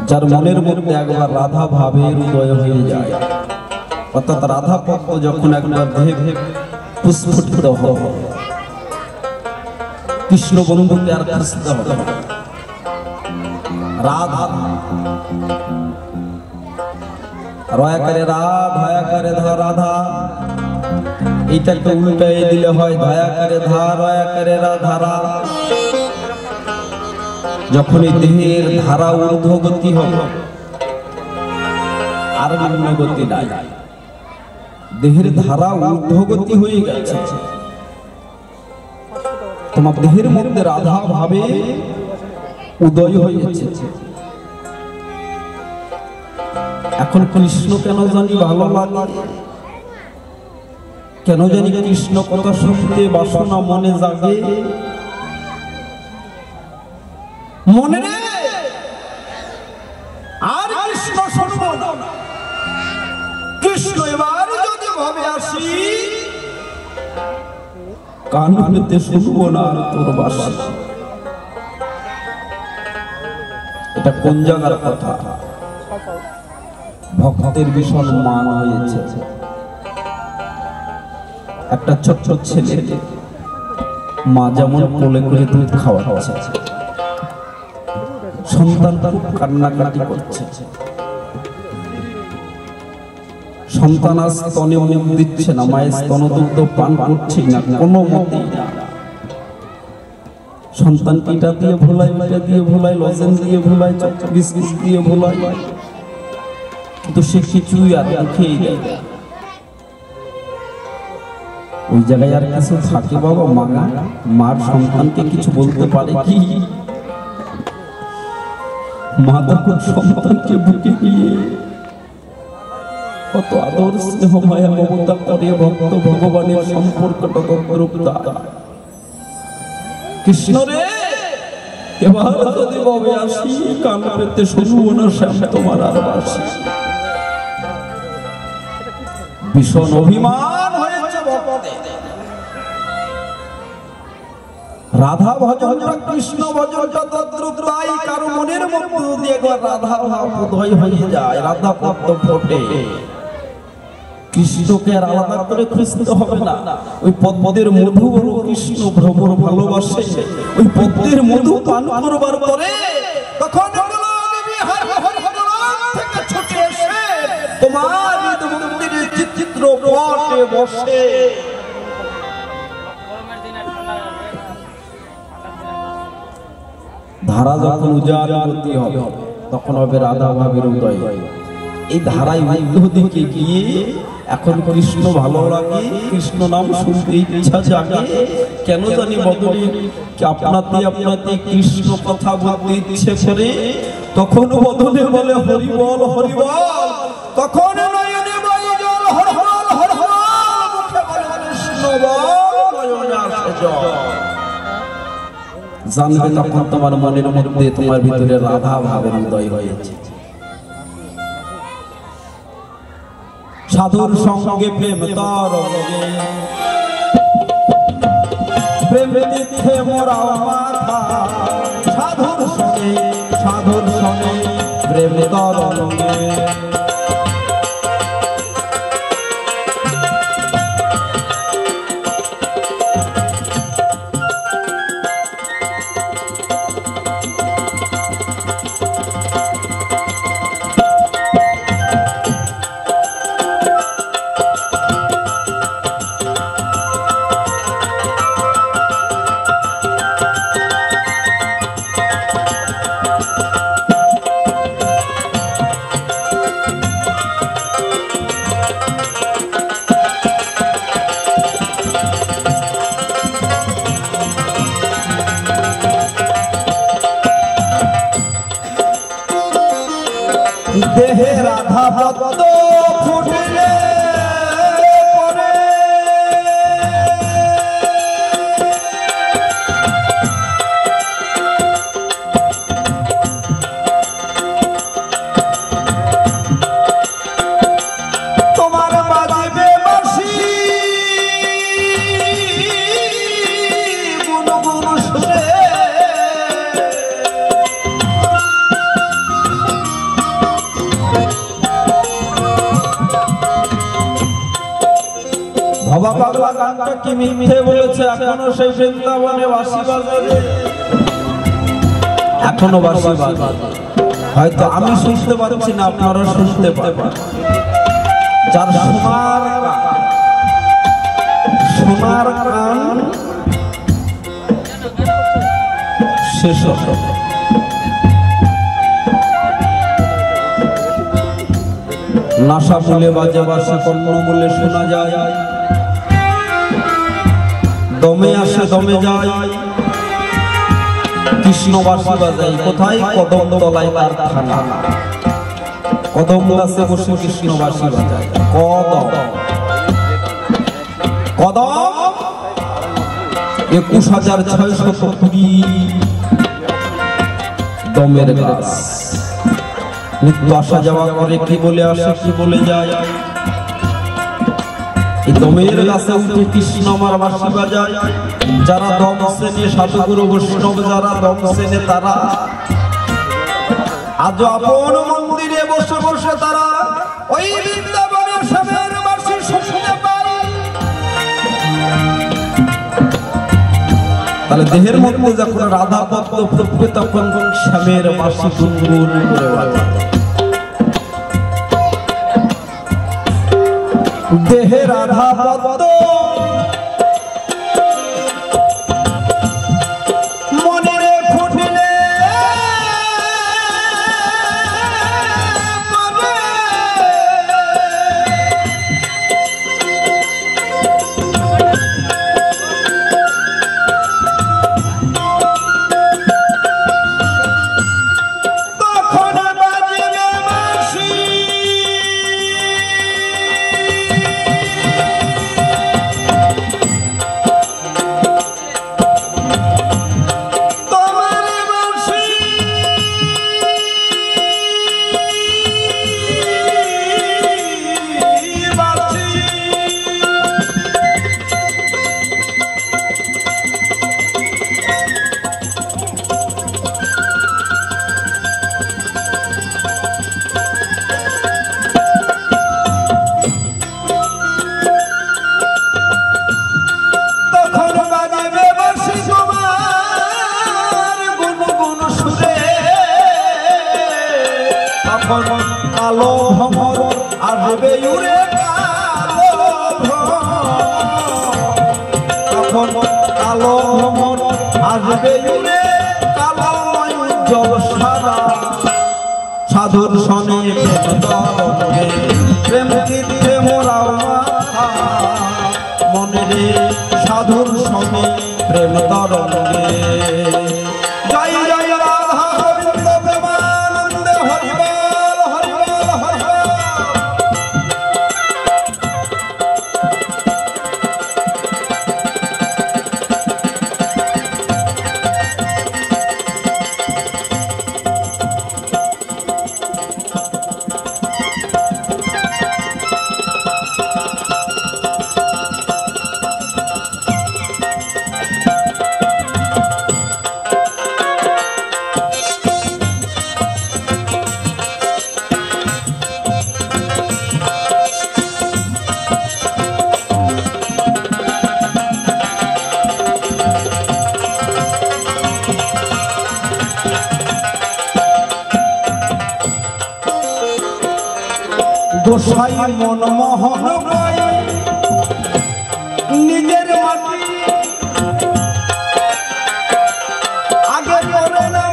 যার মনের মধ্যে একবার রাধা ভাবের উদয় হয়ে যায়, অর্থাৎ রাধা পক্ষ যখন একবার দেহে পুষ্পিত হবে, কৃষ্ণ বন্ধুকে আর খুঁজতে হবে রাধা রয়া করে ধয়া করে রাধা, এইটাকে উল্টাই দিলে হয় ধয়া করে রয়া করে রাধা। যখন এই দেহের ধারা ঊর্ধ্বগতি হবে আর নিম্নগতি নাই, দেহের ধারা ঊর্ধ্বগতি হয়ে গেছে, তোমার দেহের মধ্যে রাধা ভাবে উদয় হয়েছে। এখন কৃষ্ণ কেন জানি ভালো লাগে, কেন জানি কৃষ্ণ কথা শুনতে বাসনা মনে জাগে, মনে আর কৃষ্ণ শুনবো না, কৃষ্ণ এবার যদি ভাবে আসি কান পেতে শুনবো না তোর বাসা। এটা কোন জায়গার কথা? ভক্তের ভীষণ মান হয়েছে। একটা ছোট্ট ছেলে মা যেমন কোলে করে দুধ খাওয়াচ্ছে, সন্তানটা কান্নাকাটি করছে, সন্তান আজ স্তনে মুখ দিচ্ছে না, মায়ের স্তনদুগ্ধ পান করছে না কোনো মতেই না। সন্তানকে এটা দিয়ে ভোলাই, ওইটা দিয়ে ভোলাই, লজেন্স দিয়ে ভোলাই, বিস্কুট দিয়ে ভোলাই, কিন্তু সে কিছুই আর খেয়ে যায়। ওই জায়গায় আর কিছু থাকে বাবা? মার সন্তানকে কিছু বলতে পারে কি? মা তখন সন্তানকে বুকে নিয়ে কত আদর স্নেহ মায়া মমতা করে ভক্ত ভগবানের সম্পর্কটা তন্ত্রপ্তা। কৃষ্ণ রে এবার যদি ভাবে আসি কান পেতে শুনবো না শ্যাম তোমার আর বাসি। ভীষণ অভিমান হয়েছে ভক্তের। রাধা ভজনটা কৃষ্ণ ভজনটা তদ্রুপতাই কারো মনের মধ্যে যদি একবার রাধা ভাব উদয় হয়ে যায়, রাধা পদ্ম ফোটে, কৃষ্ণকে আর আলাদা করে খুঁজতে হবে না। ওই পদ্মের মধু কৃষ্ণ ভ্রমর ভালোবাসে, ওই পদ্মের মধু পান করবার পরে তখন থেকে ছুটে এসে তোমার মন্দিরের চিত্র পটে বসে। ধারা যখন উজাড় হবে তখন হবে রাধা ভাবের উদয়। এই ধারায় উল্টো দিকে গিয়ে এখন কৃষ্ণ ভালো লাগে, কৃষ্ণ নাম শুনতে ইচ্ছা জাগে, কেন জানি বদলে আপনাতে আপনাতে কৃষ্ণ কথা বলতে ইচ্ছে করে, তখন বদলে বলে হরি বল হরি বল, তখন নয়নে বলে জল হর হর হর হর, মুখে বলে কৃষ্ণ বল, নয়নে আসে জল। জানবে তখন তোমার মনের মধ্যে তোমার ভিতরে রাধা ভাবের উদয় হয়েছে। সাধুর সঙ্গে প্রেম তরঙ্গে প্রেম তীর্থে মোরাও মাথা সাধুর সঙ্গে প্রেম তরঙ্গে দেহে রাধা পদ্ম ফুটলে পরে তোমার বাজিবে বাঁশি গুনগুন সুরে বাবা পাগলা গানটা কি মিথ্যে বলেছে? এখনো সেই বৃন্দাবনে বাঁশি বাজে, এখনো বাঁশি বাজে। হয়তো আমি শুনতে পাচ্ছি না, আপনারা শুনতে পাবেন। যার সোনার গান শেষ নাশা মূলে বাজে বাসে কর্ণ মূলে শোনা যায়, দমে আসে দমে যায়, কৃষ্ণ বাঁশি বাজাই কোথায়? কদম তলায় তার খানা, কদম গাছে বসে কৃষ্ণ বাঁশি বাজায়। কদম 21,620 দমের গাছ। নিত্য আসা যাওয়া করে, কি বলে আসে কি বলে যায়। এই দমের গাছে উঠে কৃষ্ণ আমার বাঁশি বাজায়। যারা দম শ্রেণী সাধুগুরু বৈষ্ণব যারা দম শ্রেণী তারা আজ আপন মন্দিরে বসে বসে তারা ওই বৃন্দাবনের শ্যামের বাঁশি শুনতে পায়। তাহলে দেহের মধ্যে যখন রাধা পদ্ম ফুটবে তখন শ্যামের বাঁশি গুনগুন করে বাজে। দেহে রাধা পদ্ম মনে ফুটলে তখন বাজবে বাঁশি কালো ভ্রমর আসবে উড়ে তখন কালো ভ্রমর আসবে উড়ে কালো উজ্জ্বল সারা সাধুর সনে প্রেম তীর্থে মোরাও মাথা মনে রে সাধুর সনে প্রেম তরঙ্গে। জয় জয় রাধা গোবিন্দ প্রেমানন্দে হরি বল হরি বল হরি বল। মনমোহন কই নিজের মাটি আগে করে না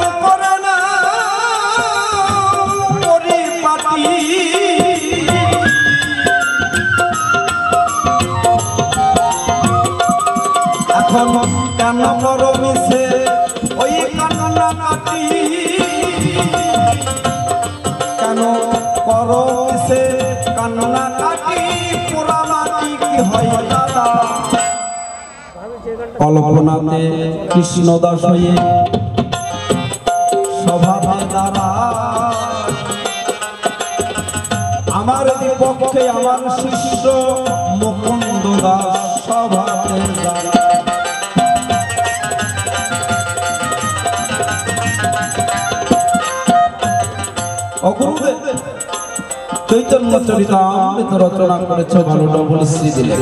পরিপাটি এখন কেন বড় মিশে ওই কান্না কাটি কেন করো মিশে কান্না কাটি পোড়া মাটি কি হয় দাদা কল্পনাতে কৃষ্ণদাস হয়ে স্বভাবে দাঁড়ায় আমার বিপক্ষে আমার শিষ্য মুকুন্দ দাস স্বভাবে দাঁড়ায় চৈতন্য চরিতামৃত রচনা করেছ ভালো ডবল শ্রী দিলে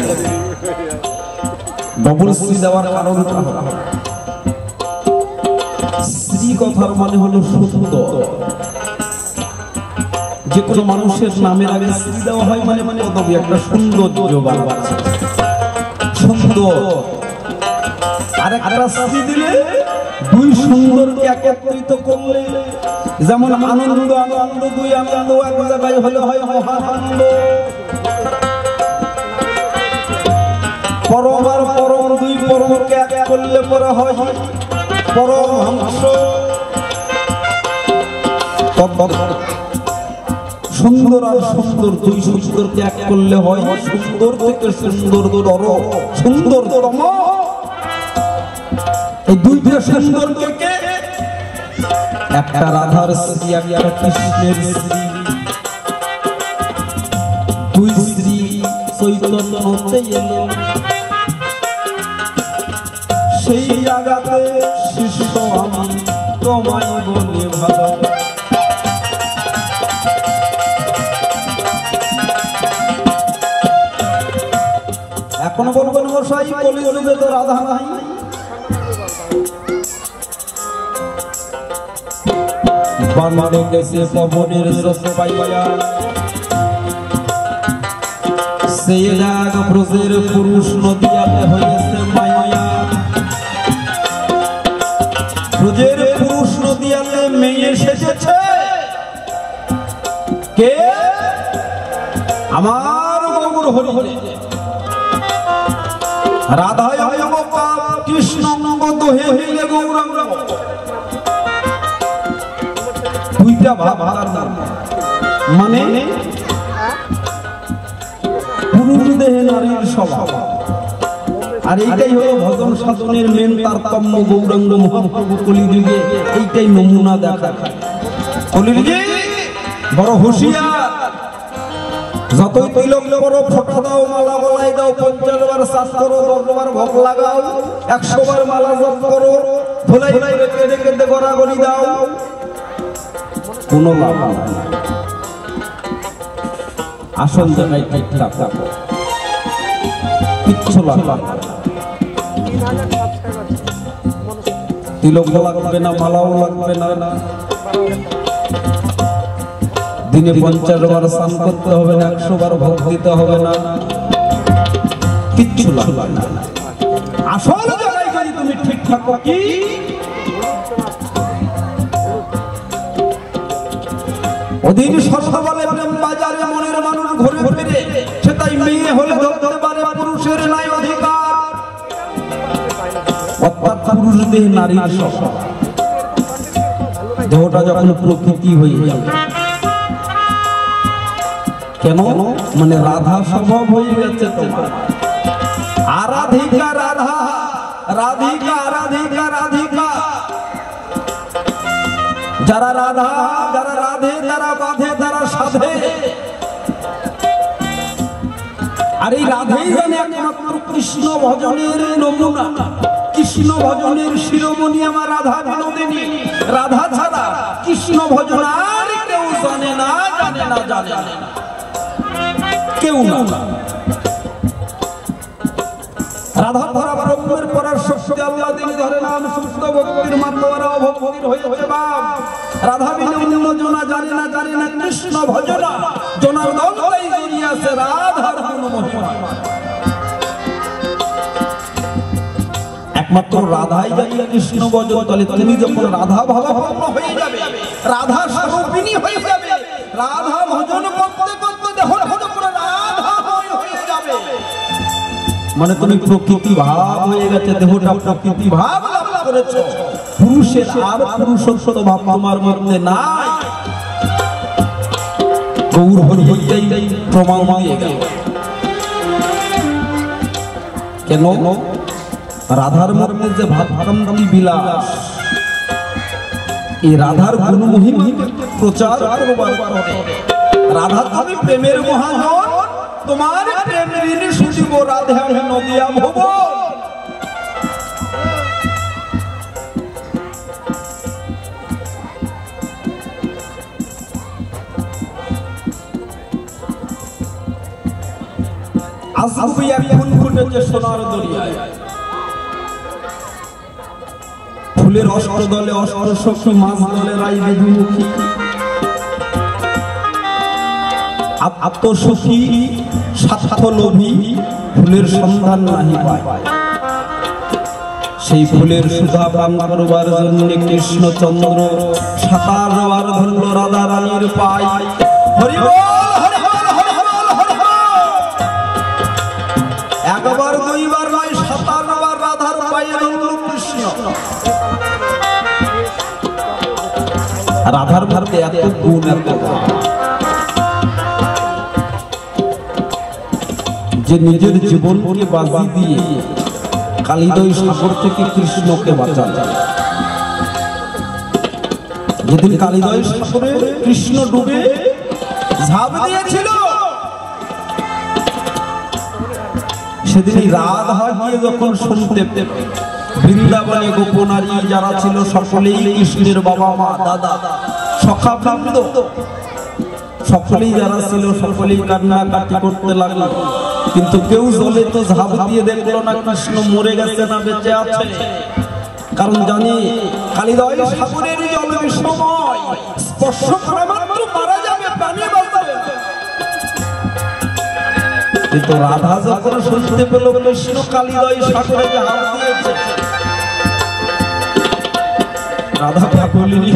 ডবল শ্রী দেওয়ার কারণটা হলো শ্রী কথার মানে হলো সুন্দর যে কোনো মানুষের নামের আগে শ্রী দেওয়া হয় মানে মানে পদবী একটা সৌন্দর্য বাড়া সুন্দর আর একটা শ্রী দিলে দুই সুন্দরকে একত্রিত করলে যেমন আনন্দ আনন্দ দুই আনন্দ এক জায়গায় হলে হয় মহানন্দ পরম আর পরম দুই পরমকে এক করলে পরে হয় পরমহংস সুন্দর আর সুন্দর দুই সুন্দরকে এক করলে হয় সুন্দর থেকে সুন্দরতর সুন্দরতম এই দুইটা সুন্দরকে একটা রাধার শ্রী একটা কৃষ্ণের শ্রী দুই শ্রী চৈতন্যতে এলো সেই জায়গাতে শিষ্য আমি তোমায় বলে ভালো এখনো বলবেন মশাই কলিযুগে তো রাধা নাই বানরে গেছে পবনের রস পাইয়া সেই রাগ ব্রজের পুরুষ নদিয়াতে হয়েছে মায়া ব্রজের পুরুষ নদিয়াতে মেয়ে এসেছে কে আমার গৌর হরি হরি রাধায় অঙ্গ কৃষ্ণ অঙ্গ দোহে হইলে গৌরাঙ্গ দুইটা ভাব মানে পুরুষ দেহে নারীর স্বভাব আর এইটাই হলো ভজন সাধনের মেন তারতম্য গৌরাঙ্গ মহাপ্রভু কলিযুগে এইটাই নমুনা দেখা কলিযুগে বড় হুঁশিয়ার যতই তিলক করো ফোঁটা দাও মালা গলায় দাও 50 বার শ্বাস করো 10 বার ভোগ লাগাও 100 বার মালা জপ করো ধুলাই কেঁদে কেঁদে গড়াগড়ি দাও কোনো লাভ নাই আসল জায়গায় ঠিকঠাক কিচ্ছু লাভ তিলক লাগবে না মালাও লাগবে না দিনে 50 বার স্নান করতে হবে না 100 বার ভোগ দিতে হবে না কিচ্ছু লাগবে না আসল জায়গায় যদি তুমি ঠিক থাকো কি ওদিন সরসা বলে প্রেম বাজারে মনের মানুষ ঘুরে ফিরে সেটাই মেয়ে হলে ধরতে পারে পুরুষের নাই অধিকার অর্থাৎ পুরুষ দেহ নারীর স্বভাব দেহটা যখন প্রকৃতি হয়ে যাবে কেন মানে রাধা স্বভাব হয়ে গেছে তোমার আরাধিকা রাধা রাধিকা রাধিকা রাধিকা যারা রাধা যারা রাধে যারা বাঁধে যারা সাধে আর এই রাধেই জানে একমাত্র কৃষ্ণ ভজনের নমুনা কৃষ্ণ ভজনের শিরোমণি আমার রাধা বিনোদিনী রাধা ছাড়া কৃষ্ণ ভজন আর কেউ জানে না জানে না জানে না কেউ না রাধা ধরা ব্রহ্মের পরার শক্তি আল্লাহ তিনি ধরে নাম সুস্থ ভক্তির মাধ্যমে ভক্তির হয়ে বাপ রাধা বিনে অন্য জনা জানে না কৃষ্ণ ভজনা জনার্দন তাই জড়িয়াছে রাধার গুণ মহিমা। একমাত্র রাধাই জানিয়ে কৃষ্ণ ভজন। তাহলে তুমি যখন রাধা ভাবাপন্ন হয়ে যাবে, রাধা স্বরূপিণী হয়ে যাবে, রাধা ভজন করতে করতে দেহ পুরো রাধা হয়ে যাবে, মানে তুমি প্রকৃতি ভাব হয়ে গেছে, দেহটা প্রকৃতি ভাব লাভ করেছো। পুরুষের আর পুরুষত্ব ভাব তোমার মধ্যে নাই। গৌর হরি হইতেই প্রমাণ দিয়ে গেল। কেন? রাধার মধ্যে যে ভাবকান্তি বিলাস, এই রাধার গুণ মহিমা প্রচার করবার কারণে রাধা তুমি প্রেমের মহাজন, তোমার প্রেম ঋণী শুধিব রাধে নদিয়া ভুবন। আসবি এক ফুল ফুটেছে সোনার দরিয়ায়, ফুলের অষ্টদলে অষ্টসখী মাছ দলে রাই বিধুমুখী, আত্মসখী স্বার্থলোভী ফুলের সন্ধান নাহি পায়। সেই ফুলের সুধা পান করবার জন্য কৃষ্ণচন্দ্র সাতার বার ধরল রাধা রানীর পায়। হরি বল হরি বল হরি বল হরি বল। একবার দুইবার নয়, 57 বার রাধার পায়ে ধরল কৃষ্ণ। রাধার মধ্যে এত গুণ, এত যে নিজের জীবনকে বাজি দিয়ে কালিদয় সাগর থেকে কৃষ্ণকে বাঁচান। যেদিন কালিদয় সাগরে কৃষ্ণ ডুবে ঝাঁপ দিয়েছিল, সেদিন রাধা গিয়ে যখন শুনতে বৃন্দাবনে গোপনারী যারা ছিল সকলেই কৃষ্ণের বাবা মা দাদা সখা বৃন্দ সকলেই যারা ছিল সকলেই কান্নাকাটি করতে লাগলো। কিন্তু কেউ জলে তো ঝাঁপ দিয়ে দেখলো না কৃষ্ণ মরে গেছে না বেঁচে আছে। কারণ জানি কালিদয় সাগরের জল বিষময়, স্পর্শ করা মাত্র মারা যাবে, প্রাণে বাঁচবে। কিন্তু রাধা যখন শুনতে পেল কৃষ্ণ কালিদয় সাগরে ঝাঁপ দিয়েছে, রাধা পাগলিনী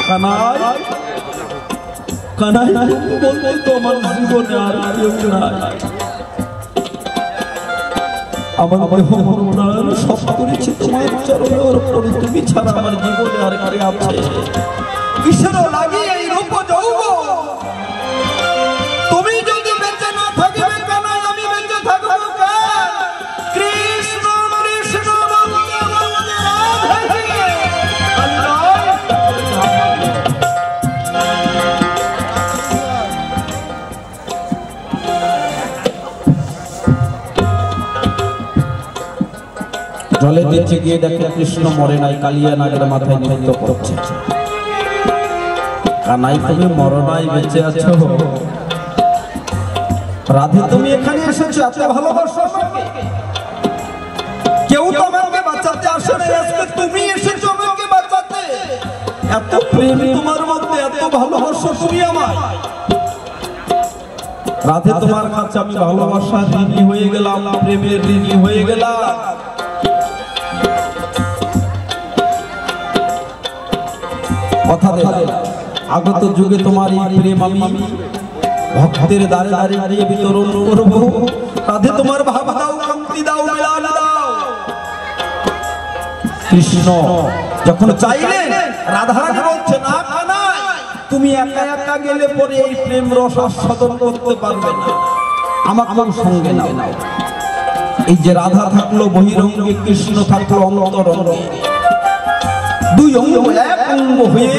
কানাই কানাই বলবো তো আমার জীবনে আর কেউ নাই, আমার দেহ প্রাণ সব করেছি তোমার চরণের পরে, তুমি ছাড়া আমার জীবনে আর কে আছে? কিসের লাগে এই রূপ যৌবন? তুমি যদি বেঁচে না থাকিবে কানাই, আমি বেঁচে থাকবো কেন? কৃষ্ণ কৃষ্ণ বলতে বলতে রাধে জলে নিচে গিয়ে দেখে কৃষ্ণ মরে নাই, কালিয়া নাগের মাথায় নৃত্য করছে। কানাই তুমি মরো নাই, বেঁচে আছো। রাধে তুমি এখানে এসেছো এত ভালোবাসো আমাকে, কেউ তো আমাকে বাঁচাতে আসে না, আজকে তুমি এসেছো আমাকে বাঁচাতে। এত প্রেম তোমার মধ্যে, এত ভালোবাসো তুমি আমায়। রাধে তোমার কাছে আমি ভালোবাসার ঋণী হয়ে গেলাম, প্রেমের ঋণী হয়ে গেলাম। কথা দে আগত যুগে তোমার এই প্রেম আমি ভক্তের দ্বারে দ্বারে দিয়ে বিতরণ করব। রাধে তোমার ভাব দাও, কান্তি দাও, মিলান দাও। কৃষ্ণ যখন চাইলেন, রাধারানী বলছে না কানাই, তুমি একা একা গেলে পরে এই প্রেম রস আস্বাদন করতে পারবে না, আমাকেও সঙ্গে নাও। এই যে রাধা থাকলো বহিরঙ্গে, কৃষ্ণ থাকলো অন্তরঙ্গে, দুই অঙ্গ এক অঙ্গ হয়ে,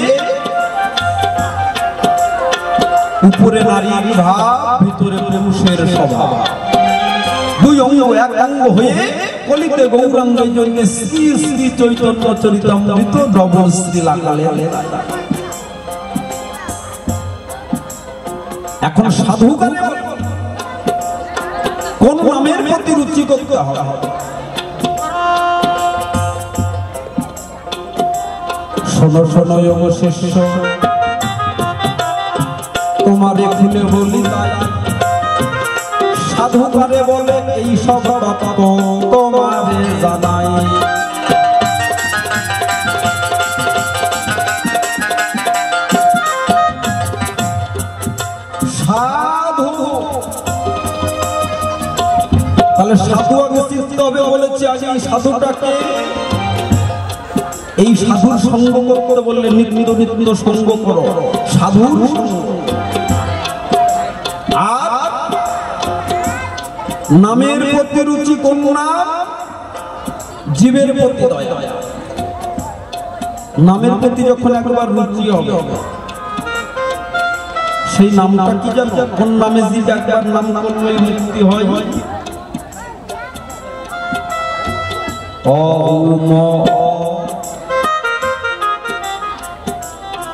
উপরে নারীর ভাব, ভিতরে পুরুষের স্বভাব। দুই অঙ্গ এক অঙ্গ হয়ে কলিতে গৌরাঙ্গের জন্য শ্রী শ্রী চৈতন্য চরিতামৃত ডবল শ্রী লাগালে। এখন সাধু কোন নামের প্রতি রুচি করতে হবে? শোনো শোনো ওগো শিষ্য, তোমারে খুলে বলি তাই, সাধু ঘরে বলে এই সব কথা তোমারে জানাই। সাধু তাহলে সাধু আগে চিনতে হবে বলেছি। আগে এই সাধুটাকে, এই সাধুর সঙ্গ করতে বললে নিত্য নিত্য সঙ্গ করো, সাধুর আর নামের প্রতি রুচি কোন নাম? জীবের প্রতি দয়া। নামের প্রতি যখন একবার রুচি হবে, সেই নামটা কি জানো? কোন নামে জীব একবার নাম করলে মুক্তি হয়?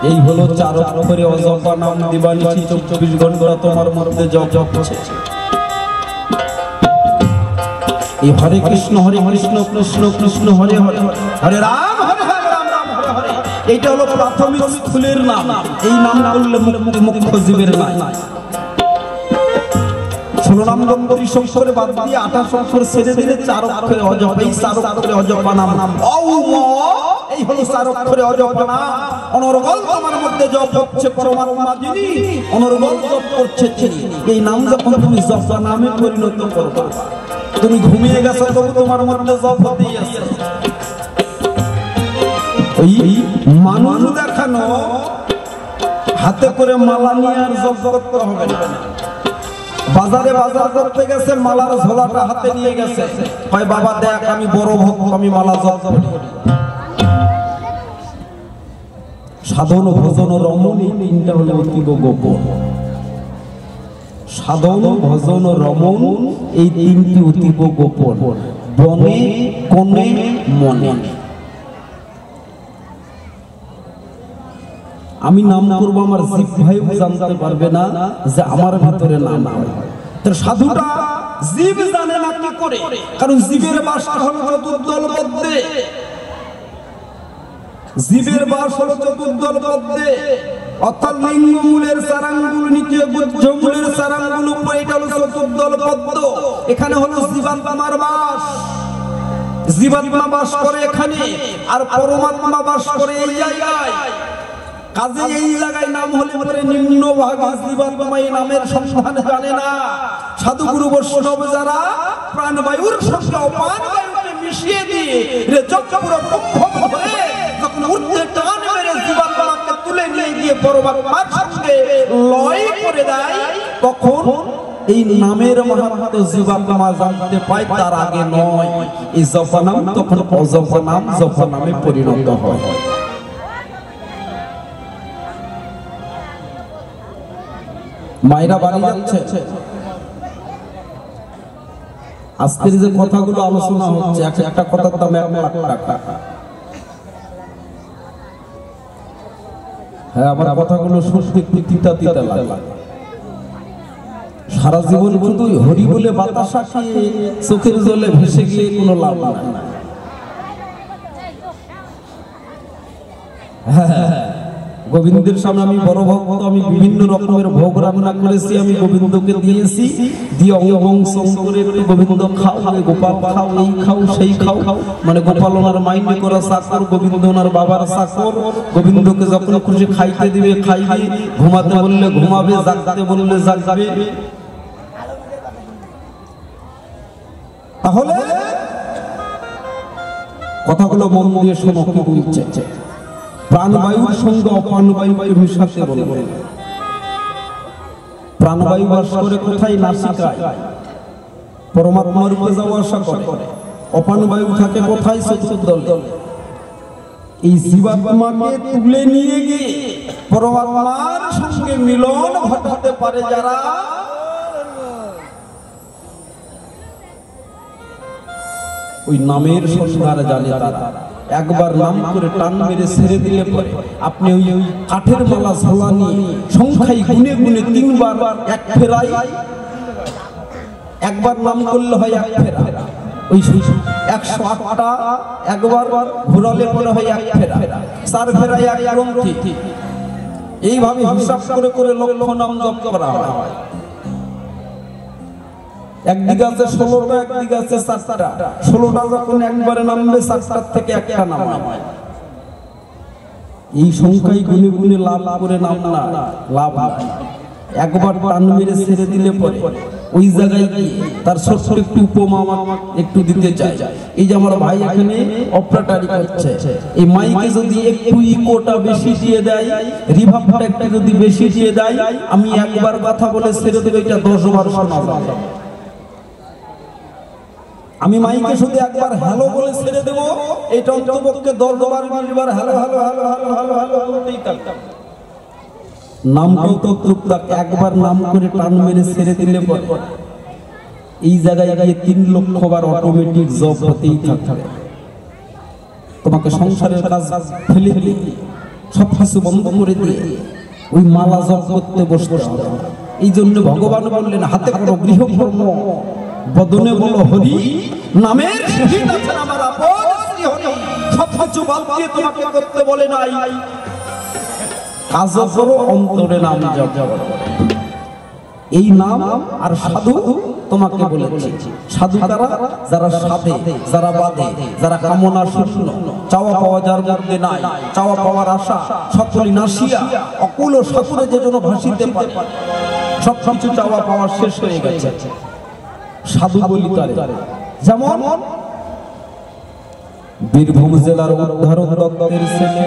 এই হলো 4 অক্ষরে অজপা নাম, দিবানিশি 24 ঘন্টা তোমার মধ্যে জপ হচ্ছে। এই হরে কৃষ্ণ কৃষ্ণ কৃষ্ণ হরে হরে, হরে রাম হরে হরে রাম রাম হরে হরে, এইটা হলো প্রাথমিক স্থূলের নাম। এই নাম করলে মুখ্য জীবের নাম। 16 নাম গম্ভীর সংসারে বাদ দিয়ে 28 অক্ষর ছেড়ে দিলে 4 অক্ষরে অজপ। এই 4 অক্ষরে অজপা নাম, এই হলো 4 অক্ষরে অজপা নাম। অনর্গল তোমার মধ্যে জপ হচ্ছে পরমাত্মা যিনি, অনর্গল জপ করছে তিনি। এই নাম যখন তুমি জপা নামে পরিণত করবে, তুমি ঘুমিয়ে গেছো তবু তোমার মধ্যে জপ হতেই আছে। ওই মানুষ দেখানো হাতে করে মালা নিয়ে আর জপ করতে হবে না। বাজারে বাজার করতে গেছে, মালার ঝোলাটা হাতে নিয়ে গেছে, ভাই বাবা দেখ আমি বড় ভক্ত, আমি মালা জপ করি। সাধন ভজন রমণ এই 3টা হলো অতীব গোপন। সাধন ভজন রমণ এই 3টি অতীব গোপন, বনে কোণে মনে। আমি নাম করবো, আমার জীব ভাই জানতে পারবে না যে আমার ভিতরে নাম। সাধুটা জীব জানে না কি করে, কারণ জীবের বাসা হলো চতুর্দল পদ্মে। জীবের বাস হলো চতুর্দল পদ্মে, অর্থাৎ লিঙ্গ মূলের 4 আঙ্গুল নিচে, গুহ্য মূলের 4 আঙ্গুল উপরে, এটা হলো চতুর্দল পদ্ম। এখানে হলো জীবাত্মার বাস। জীবাত্মা বাস করে এখানে, আর পরমাত্মা বাস করে এই জায়গায়। কাজে এই জায়গায় নাম হলে পরে নিম্ন ভাগে জীবাত্মা এই নামের সন্ধান জানে না। সাধু গুরু বৈষ্ণব যারা প্রাণবায়ুর সঙ্গে অপান বায়ুকে মিশিয়ে দিয়ে পুরো ধরে যখন উঠতে টান মেরে জীবাত্মাকে তুলে নিয়ে গিয়ে পরমাত্মার সঙ্গে লয় করে দেয়, তখন এই নামের মাহাত্ম্য জীবাত্মা জানতে পায়, তার আগে নয়। এই জপা নাম তখন অজপা নাম জপা নামে পরিণত হয়। মায়েরা বাড়ি যাচ্ছে, আজকের যে কথাগুলো আলোচনা হচ্ছে, একটা কথার দাম 1 লাখ টাকা। হ্যাঁ, আমার কথাগুলো শুনতে তিতা তিতা লাগে। সারা জীবন শুধু হরি বলে বাতাসা খেয়ে চোখের জলে ভেসে গিয়ে কোনো লাভ নাই। গোবিন্দের সামনে আমি বড় ভক্ত, আমি বিভিন্ন রকমের ভোগ রান্না করেছি, আমি গোবিন্দকে দিয়েছি, দিয়ে অঙ্গ করে গোবিন্দ খাও, গোপাল খাও, এই খাও সেই খাও, মানে গোপাল ওনার মাইন্ড করা চাকর, গোবিন্দ ওনার বাবার চাকর। গোবিন্দকে যখন খুশি খাইতে দিবে খাইবে, ঘুমাতে বললে ঘুমাবে, জাগতে বললে জাগবে। তাহলে কথাগুলো মন দিয়ে শোনো, কি বলছে। প্রাণবায়ুর সঙ্গে অপ্রাণবায়ুকে মিশাতে বলবে। প্রাণবায়ু বাস করে কোথায়? নাসিকায়, পরমাত্মার রূপে যাওয়া আসা করে। অপ্রাণবায়ু থাকে কোথায়? চতুর্দলে। এই জীবাত্মাকে তুলে নিয়ে গিয়ে পরমাত্মার সঙ্গে মিলন ঘটাতে পারে যারা, ওই নামের সন্ধান জানে তারা। একবার নাম করে টান মেরে ছেড়ে দিলে পরে আপনি ওই কাঠের মালা ঝোলা নিয়ে সংখ্যায় গুনে গুনে 3 বার এক ফেরায়, একবার নাম করলে হয় 1 ফেরা। ওই 108টা একবার ঘোরালে পরে হয় এক ফেরা, 4 ফেরায় এক গ্রন্থি। এইভাবে হিসাব করে করে লক্ষ নাম জপ করা হয়। একদিকে আছে 16টা, একদিকে আছে 4টা। 16টা যখন একবারে নামবে 4টার থেকে একটা নামবে। এই সংখ্যায় গুনে গুনে লাভ করে নাম না লাভ নাই। একবার টান মেরে ছেড়ে দিলে পরে ওই জায়গায় গিয়ে তার ছোট্ট একটু উপমা একটু দিতে চাই। এই যে আমার ভাই এখানে অপারেটরি করছে, এই মাইকে যদি একটু ইকোটা বেশি দিয়ে দেয়, রিভাবটা একটু যদি বেশি দিয়ে দেয়, আমি একবার কথা বলে ছেড়ে দেব, এটা 10 বার শোনা যাবে। আমি মাইকে শুধু একবার হ্যালো বলে ছেড়ে দেব, এটা অন্ততপক্ষে 10 বার 20 বার hello hello hello hello hello hello বলতেই থাকতাম। নামটাও তো টুকটাক একবার নাম করে টান মেরে ছেড়ে দিলে পরে এই জায়গায় গিয়ে 3 লক্ষ বার অটোমেটিক জব হতেই থাকবে। তোমাকে সংসারের কাজ ফেলে ফেলে সব কিছু বন্ধ করে দিয়ে ওই মালা জপ করতে বসতে হবে। এই জন্য ভগবান বললেন, হাতে করো গৃহকর্ম, বদনে বলো হরি, নামের সহিত আছেন আমার আপন শ্রী হরি। সব কিছু বাদ দিয়ে তোমাকে করতে বলে নাই, কাজ করো অন্তরে নাম জপ করো। এই নাম আর সাধু তোমাকে বলেছি। সাধু কারা? যারা সাধে, যারা বাদে, যারা কামনা শূন্য, চাওয়া পাওয়া যার মধ্যে নাই, চাওয়া পাওয়ার আশা সকলই নাশিয়া অকুল সাগরে যে জন্য ভাসিতে পারে, সব কিছু চাওয়া পাওয়া শেষ হয়ে গেছে। সাধু বলি তারে। যেমন বীরভূম জেলার উদ্ধারক দত্তের ছেলে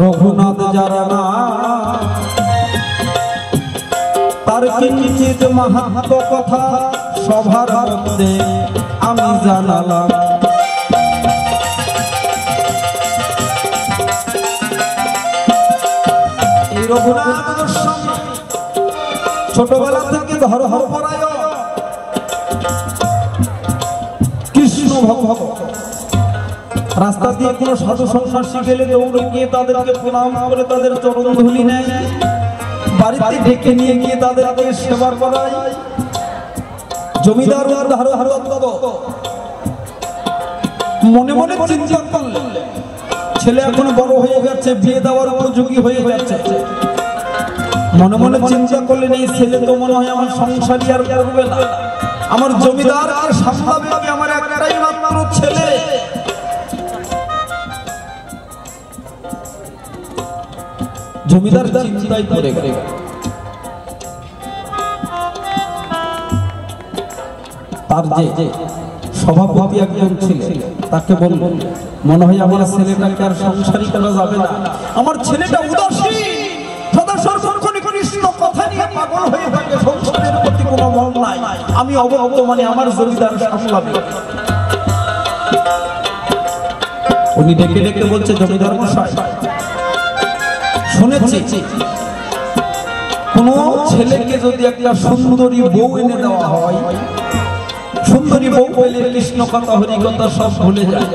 রঘুনাথ যারা না, তার কিঞ্চিত মাহাত্ম্য কথা সভার মধ্যে আমি জানালাম। এই রঘুনাথ গোস্বামী ছোটবেলা থেকে ধর্মপরায়ণ কৃষ্ণ ভক্ত। রাস্তা দিয়ে কোনো সাধু সন্ন্যাসী গেলে দৌড়ে গিয়ে তাদেরকে প্রণাম করে তাদের চরণ ধুলি নেয়, বাড়িতে ডেকে নিয়ে গিয়ে তাদেরকে সেবা করায়। জমিদার মনে মনে চিন্তা করলেন, ছেলে এখন বড় হয়ে গেছে, বিয়ে দেওয়ার উপযোগী হয়ে গেছে। মনে মনে চিন্তা করলেন, এই ছেলে তো মনে হয় আমার সংসারী আর করবে না, আমার জমিদার আর সামলাবে, আমার একটাই মাত্র ছেলে। জমিদার চিন্তায় পড়ে গেল। তার যে সভাপতি একজন ছিলেন, তাকে বলল, মনে হয় আমার ছেলেটাকে আর সংসারী করা যাবে না, আমার ছেলেটা উদাসীন, সদা সর্বক্ষণে কৃষ্ণ কথা নিয়ে পাগল হয়ে থাকে, সংসারের প্রতি কোনো মন নাই, আমি অবগত মানে আমার জমিদার সামলাবে। উনি ডেকে ডেকে বলছে, জমিদার মশাই, শুনেছি কোন ছেলেকে যদি একটা সুন্দরী বউ এনে দেওয়া হয়, সুন্দরী বউ পেলে কৃষ্ণ কথা হরি কথা সব ভুলে যায়।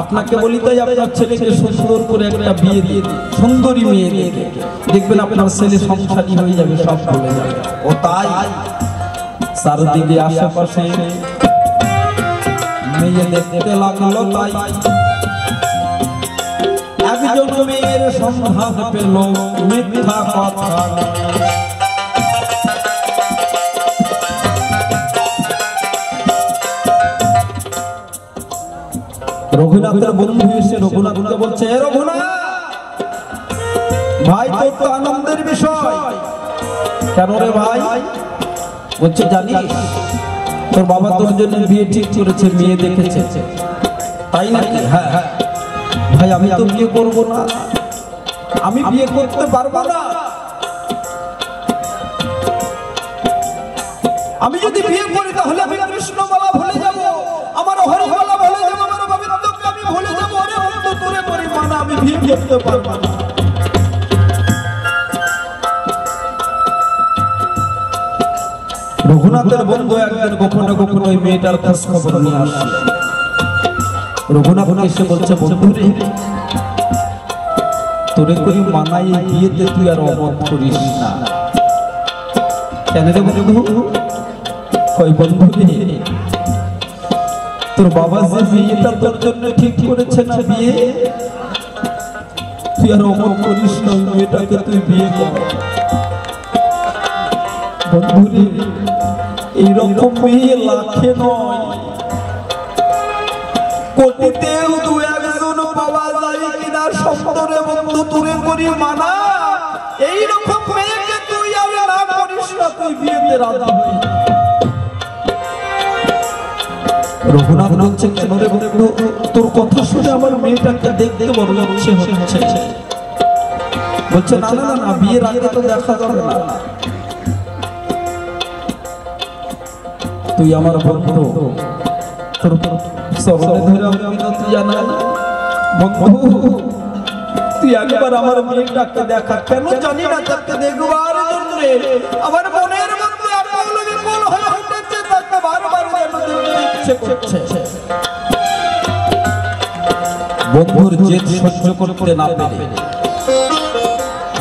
আপনাকে বলি, তাই আপনার ছেলেকে সুন্দর করে একটা বিয়ে দিয়ে দিন, সুন্দরী মেয়ে দিয়ে দেখবেন আপনার ছেলে সংসারী হয়ে যাবে, সব ভুলে যাবে। ও তাই চারদিকে আশেপাশে মেয়ে দেখতে লাগলো, তাই একজন মেয়ের সন্ধান পেল মিথ্যা কথা। রঘুনাথের বন্ধু এসে রঘুনাথকে বলছে, রঘুনাথ ভাই, তোর তো আনন্দের বিষয়। কেন রে ভাই? বলছে, জানিস তোর বাবা তোর জন্য বিয়ে ঠিক করেছে, মেয়ে দেখেছে। তাই নাকি? হ্যাঁ হ্যাঁ ভাই, আমি তো বিয়ে করবো না, আমি বিয়ে করতে পারবো না। আমি যদি বিয়ে করি তাহলে আমি কৃষ্ণ বলা ভুলে যাব, আমার হরি বলা ভুলে যাব, আমার গোবিন্দকে আমি ভুলে যাব। আরে বন্ধু, তোরে করি মানা, আমি বিয়ে করতে পারবো না। রঘুনাথের বন্ধু একদিন গোপনে গোপনে ওই মেয়েটার খোঁজ খবর নিয়ে আসে। রঘুনাথ এসে বলছে, বন্ধু রে, তোরে করি মানাই বিয়েতে তুই আর অমত করিস না, কেন রে বন্ধু? কই বন্ধু রে, তোর বাবা যে বিয়েটা তোর জন্য ঠিক করেছে না বিয়ে, তুই আর অমর করিস না, মেয়েটাকে তুই বিয়ে কর। বন্ধু রে, এইরকম মেয়ে লাখে নয় কোটিতেও দু একজন পাওয়া যায় কিনা সন্তরে বন্ধু, তুরে করি মানা। এইরকম মেয়েকে তুই আর না করিস না, তুই বিয়েতে রাজি হই। রঘুনাথ বলছে কেন রে বন্ধু? তোর কথা শুনে আমার মেয়েটাকে দেখতে বড় ইচ্ছে হচ্ছে। বলছে না না না, বিয়ের আগে তো দেখা যাবে না। তুই আমার বন্ধু, তোর চরণে ধরে আমি মিনতি জানাই বন্ধু, তুই একবার আমার মেয়েটাকে দেখা। কেন জানি না, তাকে দেখবার জন্য আমার মনের মধ্যে আকুল বিপুল হয়ে উঠেছে, তাকে বারবার যেন দেখতে ইচ্ছে করছে। বন্ধুর জেদ সহ্য করতে না পেরে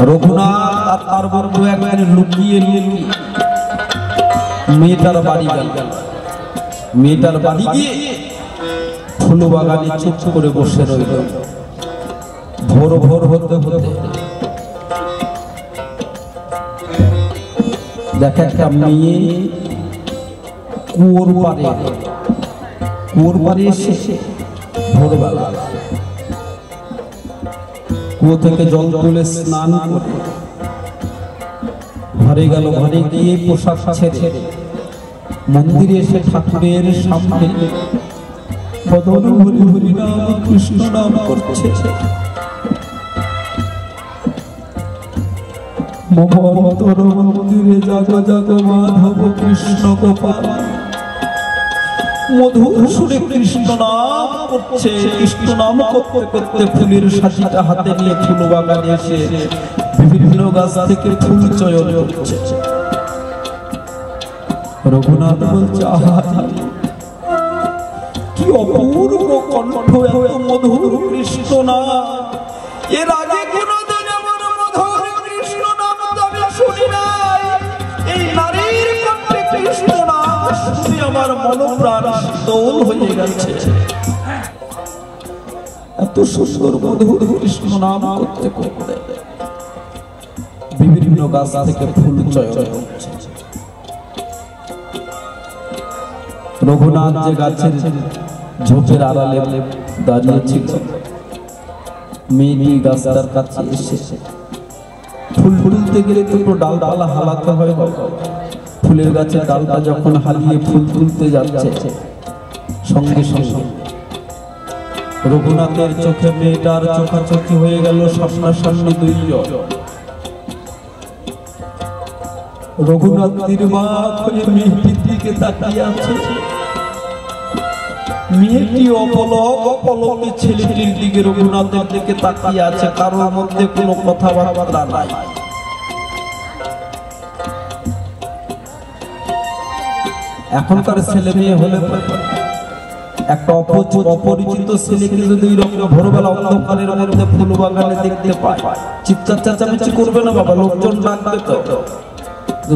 রঘুনাথ আর তার বন্ধু একবার লুকিয়ে লুকিয়ে মেয়েটার বাড়ি গেল। মেয়েটার বাড়ি গিয়ে ফুল বাগানে চুপ করে বসে রইল। ভোর ভোর হতে হতে দেখা একটা মেয়ে কুয়োর পাড়ে এসে ভোরবেলা কুয়ো থেকে জল তুলে স্নান করে ঘরে গেল। ঘরে গিয়ে পোশাক ছেড়ে মন্দিরে এসে ঠাকুরের সামনে বদন হরি হরি নাম কৃষ্ণ নাম করছে। মমতর মন্দিরে জাগ জাগ মাধব কৃষ্ণ গোপাল, মধুর সুরে কৃষ্ণ নাম করছে। কৃষ্ণ নাম করতে করতে ফুলের সাজিটা হাতে নিয়ে ফুল বাগানে এসে বিভিন্ন গাছ থেকে ফুল চয়ন করছে। রঘুনাথ বলছে আহা কি অপূর্ব কণ্ঠ, এত মধুর কৃষ্ণ নাম। এর আগে কোনদিন এমন মধুর কৃষ্ণ নাম আমি শুনি নাই। এই নারীর কণ্ঠে কৃষ্ণ নাম শুনে আমার মনপ্রাণ দোল হয়ে গেছে। এত সুন্দর মধুর কৃষ্ণ নাম করতে করতে বিভিন্ন গাছ থেকে ফুল চয়ন হচ্ছে। রঘুনাথ যে গাছের ঝোপের আড়ালে দাঁড়িয়ে ছিল, মেয়েটি গাছটার কাছে এসে ফুল তুলতে গেলে দুটো ডালপালা হালাতে হয়। ফুলের গাছের ডালটা যখন হালিয়ে ফুল তুলতে যাচ্ছে, সঙ্গে সঙ্গে রঘুনাথের চোখে মেয়েটার চোখাচোখি হয়ে গেল। সামনাসামনি দুইজন। রঘুনাথ নির্বাক হয়ে মেয়েটির দিকে তাকিয়ে আছে। মেয়েটি অপলকে ছেলেটির দিকে রঘুনাথের দিকে তাকিয়ে আছে। কারোর মধ্যে কোনো কথাবার্তা নাই। এখনকার ছেলে মেয়ে হলে একটা অপরিচিত ছেলেকে যদি ভোরবেলা অন্ধকারের মধ্যে ফুল বাগানে দেখতে পায়, চিৎকার চেঁচামেচি করবে না বাবা? লোকজন ডাকবে তো।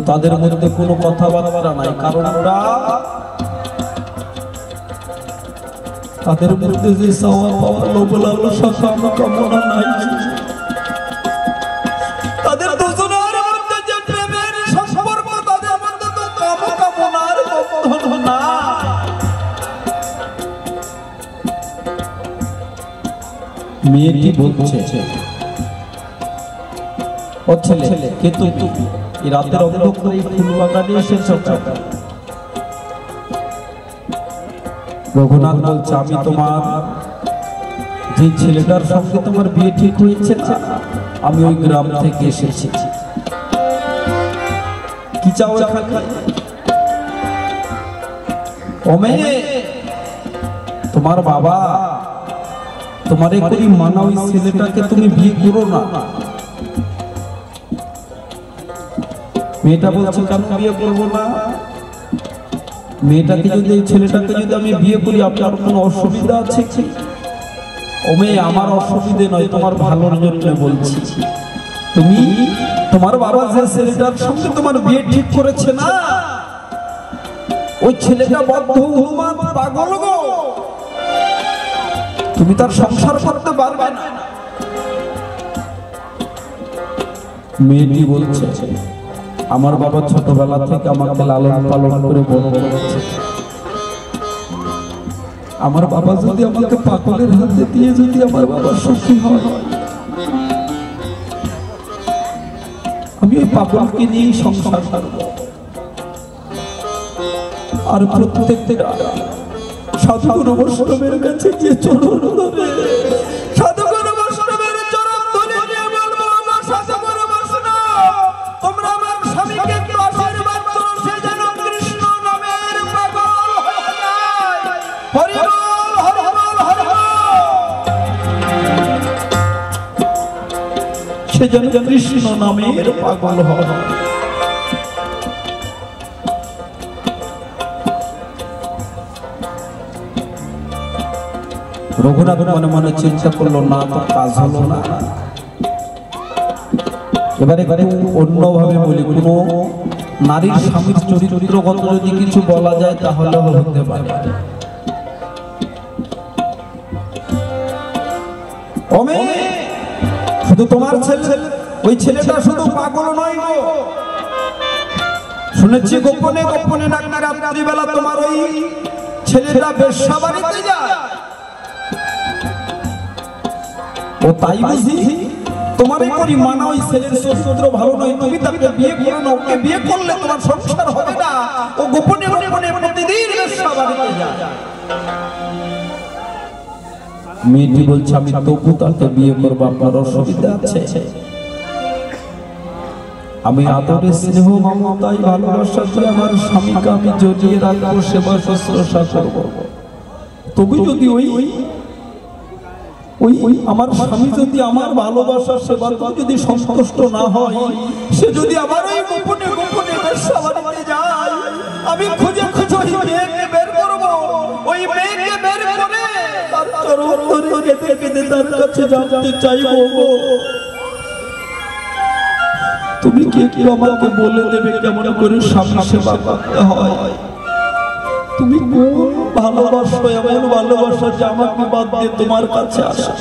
তাদের মধ্যে কোনো কথাবার্তা নাই, কারণ ওরা তাদের মধ্যে যে চাওয়া পাওয়া লোভ লালসা কামনা নাই। তাদের দুজনের মধ্যে যে প্রেমের সম্পর্ক, তাদের মধ্যে তো কামনার বন্ধন না। মেয়েটি বলছে ও ছেলে, কিন্তু এই রাতের অন্ধকারে এই ফুল বাগানে এসেছ? রঘুনাথ বলছে আমি তোমার যে ছেলেটার সঙ্গে তোমার বিয়ে ঠিক হয়েছে না, আমি ওই গ্রাম থেকে এসেছি। কি চাও এখানে? ও মেয়ে, তোমার বাবা তোমারে করি মানা, ওই ছেলেটাকে তুমি বিয়ে করো না। মেয়েটা বলছে কেন বিয়ে করবো না? মেয়েটাকে যদি, এই ছেলেটাকে যদি আমি বিয়ে করি আপনার কোনো অসুবিধা আছে কি? ও মেয়ে, আমার অসুবিধে নয়, তোমার ভালোর জন্য বলছি। তুমি তোমার বাবা যে ছেলেটার সঙ্গে তোমার বিয়ে ঠিক করেছে না, ওই ছেলেটা বদ্ধ উন্মাদ পাগল গো, তুমি তার সংসার করতে পারবে না। মেয়েটি বলছে আমার বাবা ছোটবেলা থেকে আমাকে লালন পালন করে বড় করেছে, আমার বাবা যদি আমাকে পাগলের হাতে দিয়ে যদি আমার বাবা সুখী হয়, আমি ওই পাগলকে নিয়েই সংসার করব। আর প্রত্যেকটা সাধুগুরু বৈষ্ণবের কাছে গিয়ে চরণ ধরে, সাধুগুরু বৈষ্ণবের চরণ ধরে নিয়ে বলবো, আমার সাধুগুরু বৈষ্ণব তোমরা আমার স্বামীকে একটু আশীর্বাদ করো, সে যেন কৃষ্ণ নামের পাগল হয়ে যায়। হরি বল, হরি বল, হরি বল। সে যেন কৃষ্ণ নামের পাগল হয়। রঘুনাথ মনে মনে চিন্তা করলো, না তো কাজ হলো না, এবারে অন্যভাবে বলি, কোনো নারীর স্বামীর চরিত্রগত যদি কিছু বলা যায় তাহলে হতে পারে। শুধু তোমার ছেলে, ওই ছেলেটা শুধু পাগল নয় গো, শুনেছি গোপনে গোপনে নাকি রাত্রিবেলা তোমার ওই ছেলেটা বেশ্যা বাড়িতে যায়। ও তাই বুঝি তোমার করি মানা, ওই ছেলের চরিত্র ভালো নয়, তুমি তাকে বিয়ে করো না, ওকে বিয়ে করলে তোমার সংসার হবে না। ও গোপনে গোপনে প্রতিদিন বেশ্যা বাড়িতে যায়। মেয়েটি বলছে আমি তবু তাকে বিয়ে করবো, আপনার অসুবিধা আছে? আমি আদরে স্নেহ মমতায় ভালোবাসা দিয়ে আমার স্বামীকে আমি জড়িয়ে রাখবো, সেবা শুশ্রূষা করবো। তবু যদি ওই আমার স্বামী যদি আমার ভালোবাসা সেবা যদি সন্তুষ্ট না হয়, সে যদি আবার ওই গোপনে গোপনে বেশ্যা বাড়িতে যায়, আমি খুঁজে খুঁজে ওই মেয়েকে বের করবো, ওই মেয়েকে বের করে তার চরণ ধরে কেঁদে কেঁদে তার কাছে জানতে চাইবো, তুমি কি কি আমাকে বলে দেবে কেমন করে স্বামী সেবা করতে হয়? তুমি কোন ভালোবাসো, এমন ভালোবাসা যে আমাকে বাদ দিয়ে তোমার কাছে আসে,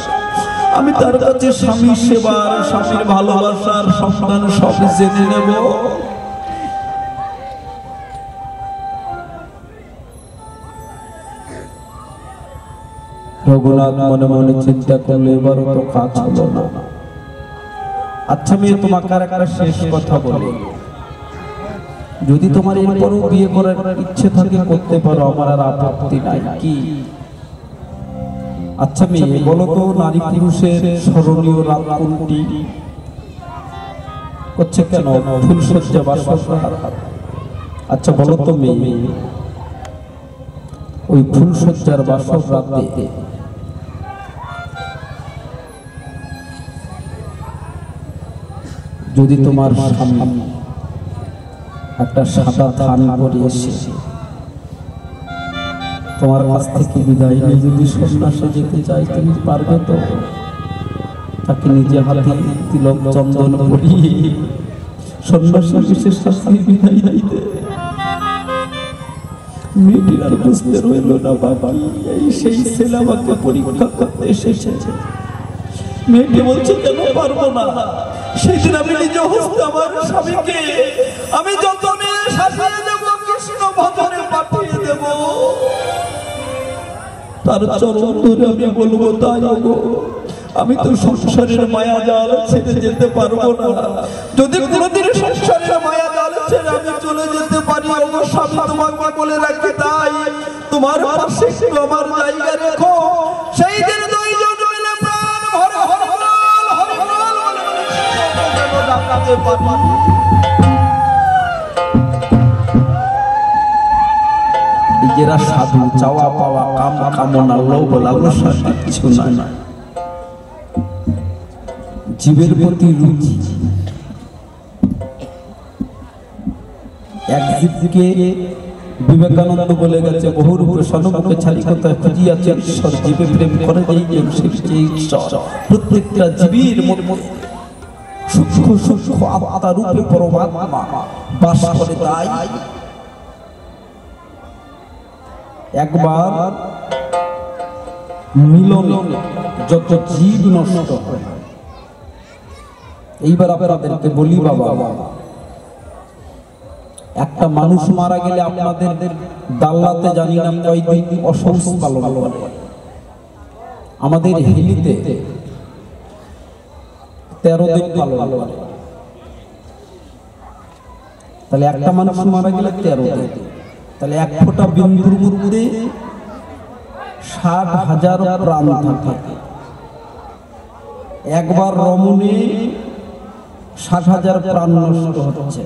আমি তার কাছে স্বামী সেবার, স্বামীর ভালোবাসার সন্ধান সব জেনে নেব। রঘুনাথ মনে মনে চিন্তা করলে এবারও তো কাজ হলো না। আচ্ছা মেয়ে, তোমাকে আর একটা শেষ কথা বলি, যদি তোমার এরপরও বিয়ে করার ইচ্ছে থাকে করতে পারো, আমার আর আপত্তি নাই। কি? আচ্ছা মেয়ে বলো তো, নারী পুরুষের স্মরণীয় রাত কোনটি? করছে কেন? ফুলসজ্জা বাসর রাত। আচ্ছা বলো তো মেয়ে, ওই ফুলসজ্জার বাসর রাতে যদি তোমার স্বামী একটা সাদা থান পরে এসে তোমার কাছ থেকে বিদায় নিয়ে যদি সন্ন্যাসে যেতে চাই, তুমি পারবে তো? তাকে নিজে হাতে তিলক চন্দন পরিয়ে সন্ন্যাসী বিশেষ শাস্তি বিদায় দিতে? মেয়েটির আর বুঝতে রইল না, বাবা এই সেই ছেলে আমাকে পরীক্ষা করতে এসেছে। মেয়েটি বলছে কেন পারবো না? সেদিন আমি নিজে হস্তে আমার স্বামীকে আমি যতনে সাজিয়ে দেব, কৃষ্ণ ভজনে পাঠিয়ে দেব, তার চরণ ধরে আমি বলবো তাই গো, আমি তো সংসারের মায়া জাল ছেড়ে যেতে পারবো না। যদি কোনোদিন সংসারের মায়া জাল ছেড়ে আমি চলে যেতে পারি, আমার স্বামী তোমাকে বলে রাখি, তাই তোমার পাশে একটু আমার জায়গা রেখো। সেই দিন দুইজন মিলে প্রাণ ভরে হরি বল হরি বল বলে ডাকাতে পারি। নিজেরা সাধু, চাওয়া পাওয়া, কাম কামনা, লোভ লালসা কিছু না, জীবের প্রতি রুচি। এক জীবকে বিবেকানন্দ বলে গেছে, বহুরূপে সনমুখে ছাড়ি কথায় খুঁজিয়াছে ঈশ্বর, জীবে প্রেম করে ঈশ্বর। প্রত্যেকটা জীবের মধ্যে সূক্ষ্ম সূক্ষ্ম আত্মা রূপে পরমাত্মা বাস করে। তাই একবার মিলনে যত জীব নষ্ট হয়। এইবার আপনাদেরকে বলি বাবা, একটা মানুষ মারা গেলে আপনাদের দাল্লাতে জানি না কয়দিন অসৌচ পালন করে। আমাদের হিলিতে 13 দিন পালন করে। তাহলে একটা মানুষ মারা গেলে 13 দিন, তাহলে এক ফোঁটা বিন্দুর মধ্যে 60,000 প্রাণ থাকে। একবার রমণী 60,000 প্রাণ নষ্ট হচ্ছে।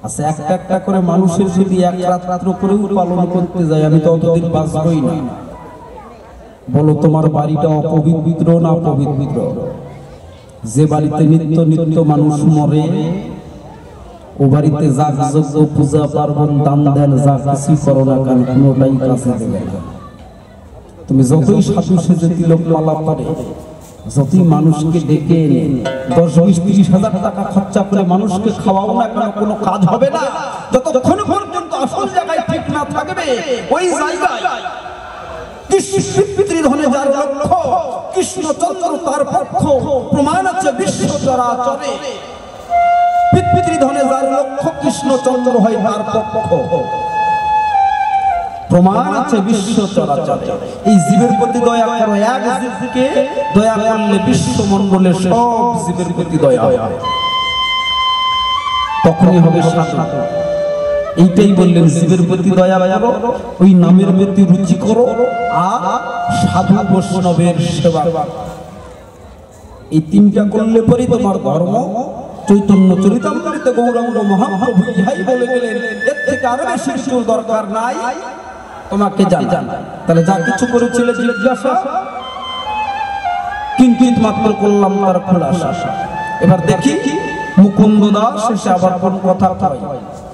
আচ্ছা, একটা একটা করে মানুষের যদি এক রাত্র করেও পালন করতে যায়, আমি তো অতদিন বাঁচবই না। বলো, তোমার বাড়িটা অপবিত্র না পবিত্র? যে বাড়িতে নিত্য নিত্য মানুষ মরে, ও বাড়িতে যাগ যজ্ঞ পূজা পার্বণ দান ধ্যান যা কিছু করো না কেন, কোনোটাই কাছে দেবে না। তুমি যতই সাধু সেজে তিলক মালা পরে, যতই মানুষকে ডেকে এনে 10-20-30 হাজার টাকা খরচা করে মানুষকে খাওয়াও না কেন, কোনো কাজ হবে না। যতক্ষণ পর্যন্ত আসল জায়গায় ঠিক না থাকবে, ওই জায়গায় পিতৃধনে যার লক্ষ্য, কৃষ্ণচন্দ্র তার পক্ষ। প্রমাণ আছে বিশ্ব চরাচরে পিতৃধনে যার লক্ষ্য, কৃষ্ণচন্দ্র হয় তার পক্ষ। প্রমাণ আছে বিশ্ব চরাচরে। এই জীবের প্রতি দয়া করো, এক জীবকে দয়া করলে বিশ্বমণ্ডলের সব জীবের প্রতি দয়া হয়, তখনই হবে সাধু। এইটাই বললেন, জীবের প্রতি দয়া করো, ওই নামের প্রতি রুচি করো, আর সাধু বৈষ্ণবের সেবা। এই তিনটা করলে পরে তোমার ধর্ম। চৈতন্য চরিতামৃতে গৌরাঙ্গ মহাপ্রভু ইহাই বলে গেলেন, এর থেকে আরো বেশি কিছুর দরকার নাই, তোমাকে জান। তাহলে যা কিছু করেছিল জিজ্ঞাসা, কিঞ্চিত মাত্র করলাম তার খোলাসা। এবার দেখি মুকুন্দ দাস শেষে আবার কোন কথা কয়,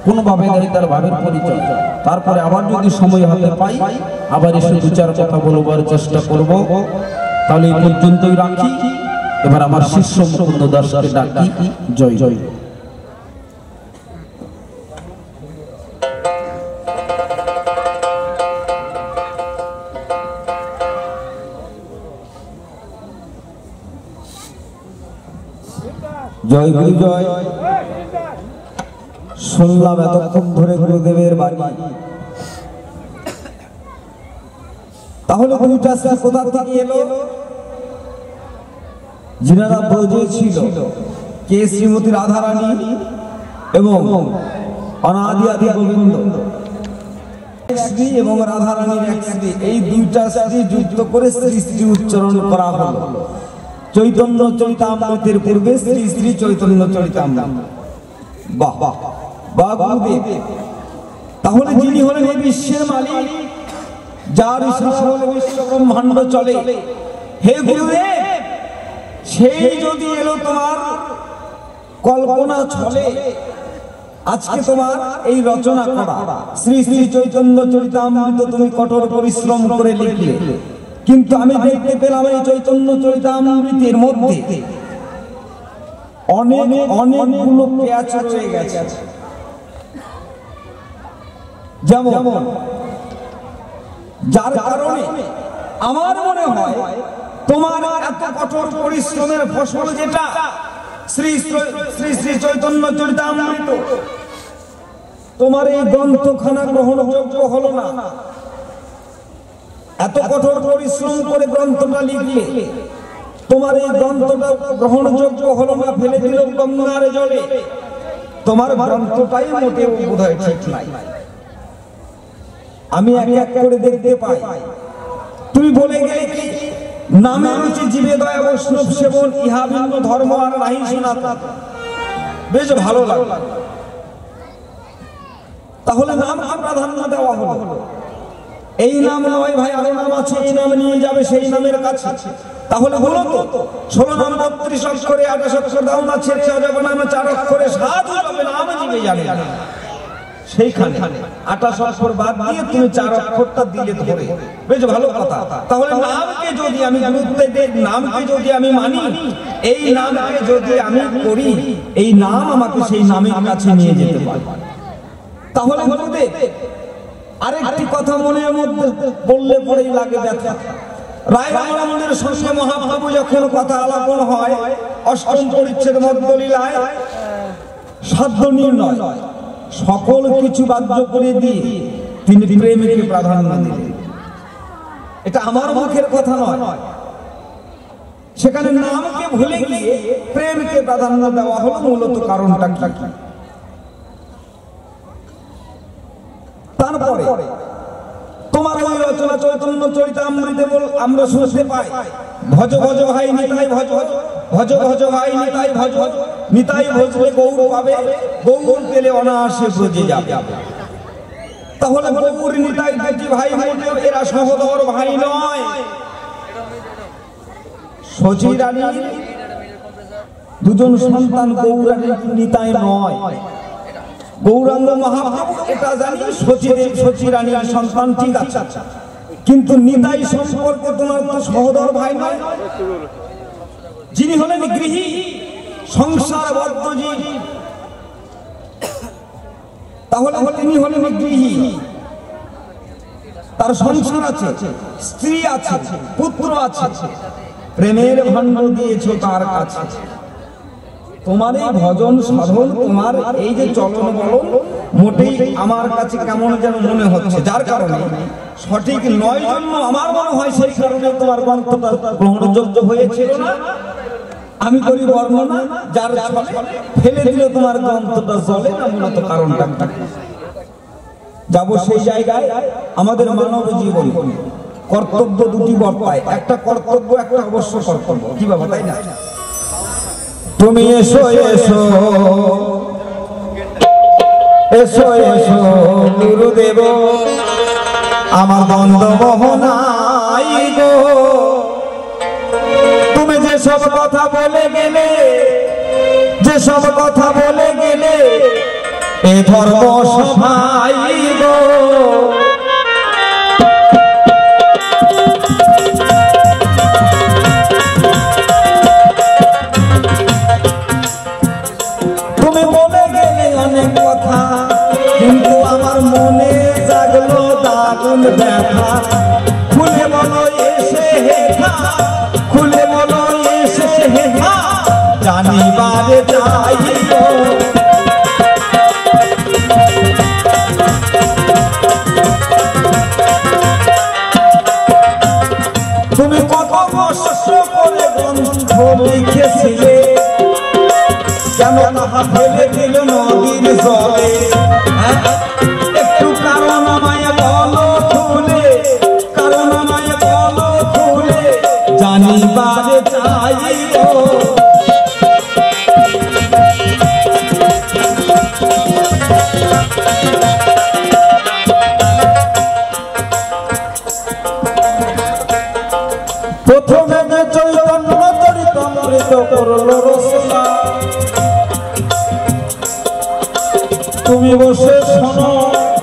কোনভাবে দেয় তার ভাবের পরিচয়। তারপরে আবার যদি সময় হাতে পাই, আবার এসে 2-4 কথা বলবার চেষ্টা করব। তাহলে এই পর্যন্তই রাখি। এবার আমার শিষ্য মুকুন্দ দাসকে ডাকি। জয় জয়। জয় গুরু জয়। শুনলাম এতক্ষণ ধরে গুরুদেবের বাণী। তাহলে দুইটা কোথা থেকে এলো? যিনারা ব্রজে ছিল, কে শ্রীমতী রাধারানী এবং অনাদি আদি গোবিন্দ, শ্রী এবং রাধারানীর এক শ্রী, এই দুইটা শ্রী যুক্ত করে শ্রী শ্রী উচ্চারণ করা হলো। চৈতন্য চরিতামৃতের পূর্বে শ্রী শ্রী চৈতন্য চরিতামৃত। বাহ বাহ বাহ গুরুদেব। তাহলে যিনি হলেন এই বিশ্বের মালিক, যার ইশারা হলে বিশ্ব ব্রহ্মাণ্ড চলে, হে গুরুদেব, সেই যদি এলো তোমার কল্পনা ছলে, আজকে তোমার এই রচনা করা শ্রী শ্রী চৈতন্য চরিতামৃত তুমি কঠোর পরিশ্রম করে লিখলে, কিন্তু আমি দেখতে পেলাম এই চৈতন্য চরিতামৃতের মধ্যে অনেকগুলো পেঁচ রয়ে গেছে। যেমন যার কারণে আমার মনে হয় তোমার এত কঠোর পরিশ্রমের ফসল যেটা শ্রী শ্রী শ্রী চৈতন্য চরিতামৃত, তোমার এই গ্রন্থখানা গ্রহণযোগ্য হলো না। এত কঠোর পরিশ্রম করে গ্রন্থটা লিখলে তোমার এই গ্রন্থটা গ্রহণযোগ্য হলো না, ফেলে দিল গঙ্গার জলে। তোমার গ্রন্থটাই মোটেও বোধহয় ঠিক নাই। আমি এক এক করে দেখতে পাই, তুমি বলে গেলে কি নামে রুচি জীবে দয়া বৈষ্ণব সেবন, ইহা ভিন্ন ধর্ম আর নাহি সনাতন। বেশ ভালো লাগলো। তাহলে নামকে প্রাধান্য দেওয়া হলো। এই নাম নয় ভাই, আরো নাম আছে, এই নাম নিয়ে যাবে সেই নামের কাছে। তাহলে বলো তো 16 নাম 32 অক্ষরে 28 অক্ষর দাও না, ছেড়ে যাবে নামে 4 অক্ষরে সাধু যাবে নাম জীবে জানে। সেইখানে 28 অক্ষর বাদ দিয়ে তুমি 4 অক্ষরটা দিলে ধরে, বেশ ভালো কথা। তাহলে নামকে যদি আমি গুরুত্ব দেই, নামকে যদি আমি মানি, এই নামকে যদি আমি করি, এই নাম আমাকে সেই নামের কাছে নিয়ে যেতে পারে। তাহলে গুরুদেব আরেকটি কথা মনের মধ্যে বললে পরেই লাগে ব্যথা। রায় রামানন্দের সঙ্গে মহাপ্রভু যখন কথা আলাপন হয়, অষ্টম পরিচ্ছেদ মধ্যলীলায় সাধ্য নির্ণয় সকল কিছু বাধ্য করে দিয়ে তিনি প্রেমকে প্রাধান্য দিলেন। এটা আমার মুখের কথা নয়, সেখানে নামকে ভুলে গিয়ে প্রেমকে প্রাধান্য দেওয়া হলো। মূলত কারণটা কি? তারপরে তোমার ওই রচনা চৈতন্য চরিতামৃতে আমরা শুনতে পাই, ভজ ভজ ভাই নিতাই ভজ, ভজ ভজ ভাই নিতাই ভজ, নিতাই ভজলে গৌর পাবে, গৌর পেলে অনায়াসে ব্রজে যাবে। তাহলে গৌর নিতাই দুটি ভাই মোটেও এরা সহোদর ভাই নয়। শচী রানীর দুজন সন্তান গৌর নিতাই নয়, গৌরাঙ্গ মহাপ্রভু এটা জানি শচী রানীর সন্তান, ঠিক আছে, কিন্তু নিতাই সম্পর্কে তোমার তো সহোদর ভাই নয়, যিনি হলেন গৃহী সংসারবদ্ধ জীব। তাহলে তিনি হলেন গৃহী, তার সংসার আছে, স্ত্রী আছে, পুত্র আছে, প্রেমের ভাণ্ড দিয়েছো তার কাছে। তোমার এই ভজন সাধন, তোমার এই যে চলন বলন মোটেই আমার কাছে কেমন যেন মনে হচ্ছে, যার কারণে সঠিক নয় জন্য আমার মনে হয় সেই কারণে তোমার গ্রন্থটা গ্রহণযোগ্য হয়েছিল না। আমি করি বর্ণনা, যার ফেলে দিলে তোমার গ্রন্থটা চলে না। মূলত কারণটা যাবো সেই জায়গায়। আমাদের মানব জীবন কর্তব্য দুটি বর্তায়, একটা কর্তব্য, একটা অবশ্য কর্তব্য, কি বাবা, তাই না? তুমি এসো এসো এসো এসো গুরুদেব, আমার দ্বন্দ্ব মোহনাই গো। তুমি যেসব কথা বলে গেলে, যেসব কথা বলে গেলে এ ধর্ম সভাই গো। তুমি বলে গেলে অনেক কথা, কিন্তু আমার মনে জাগলো দারুণ ব্যথা। খুলে বলো এসে হেথা, খুলে বলো এসে হেথা, জানিবারে চাইব। তুমি কত কষ্ট করে গ্রন্থ লিখেছিলে, কেন তাহা ফেলে দিল নদীর জলে? একটু কারণ আমায় বলো খুলে, কারণ আমায় বলো খুলে, জানিবারে চাইব। প্রথমে যে চৈতন্য চরিতামৃত করল রচনা, তুমি বসে শোনো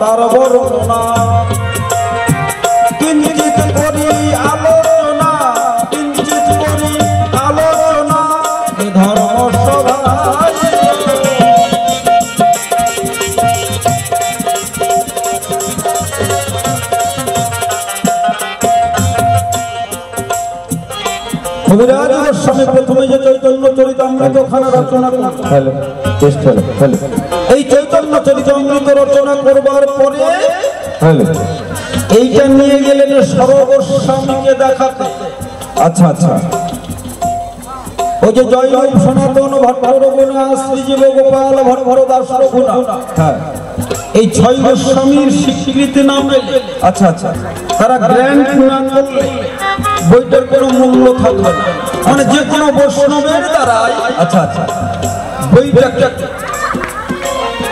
তার বর্ণনা। কিঞ্চিত করি আলোচনা, কিঞ্চিত করি আলোচনা ধর্ম সভায়। কবিরাজ গোস্বামী প্রথমে যে চৈতন্য চরিতামৃত খানা রচনা করলেন, এই চৈতন্য চরিতামৃত রচনা করবার পরে এইটা নিয়ে গেলেন সর্বস্বামীকে দেখাতে। আচ্ছা আচ্ছা, ওই যে জয় সনাতন ভট্ট রঘুনাথ শ্রীজীব গোপাল ভট্ট দাস রঘুনাথ, হ্যাঁ, এই 6 গোস্বামীর স্বীকৃতি নাম। আচ্ছা আচ্ছা, তারা গ্র্যান্ড না করলে বইটার কোনো মূল্য থাকবে না, মানে যে কোনো বৈষ্ণবের দ্বারাই। আচ্ছা আচ্ছা, বইটাকে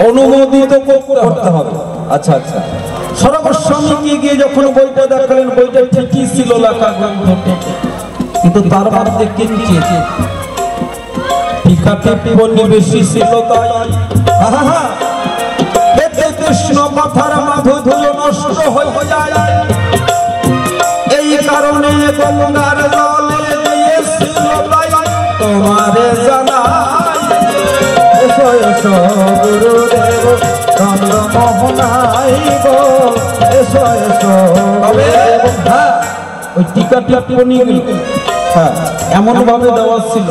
অনুমোদিত করতে হবে। আচ্ছা আচ্ছা, সর্বস্বামীকে গিয়ে যখন বইটা দেখালেন, বইটা ঠিকই ছিল লেখা গ্রন্থটি, কিন্তু তার মধ্যে কিঞ্চিত টিকা টিপ্পণী বেশি ছিল। তাই কৃষ্ণ কথার মাধুর্য নষ্ট হয়ে যায়, এই কারণে গঙ্গার জলে দিয়েছিল তাই তোমারে জানাই। এসো এসো গুরুদেব চন্দ্রমোহনাই গো, এসো এসো। হ্যাঁ, ওই টিকা টিপ্পণী এমন ভাবে দেওয়া ছিল,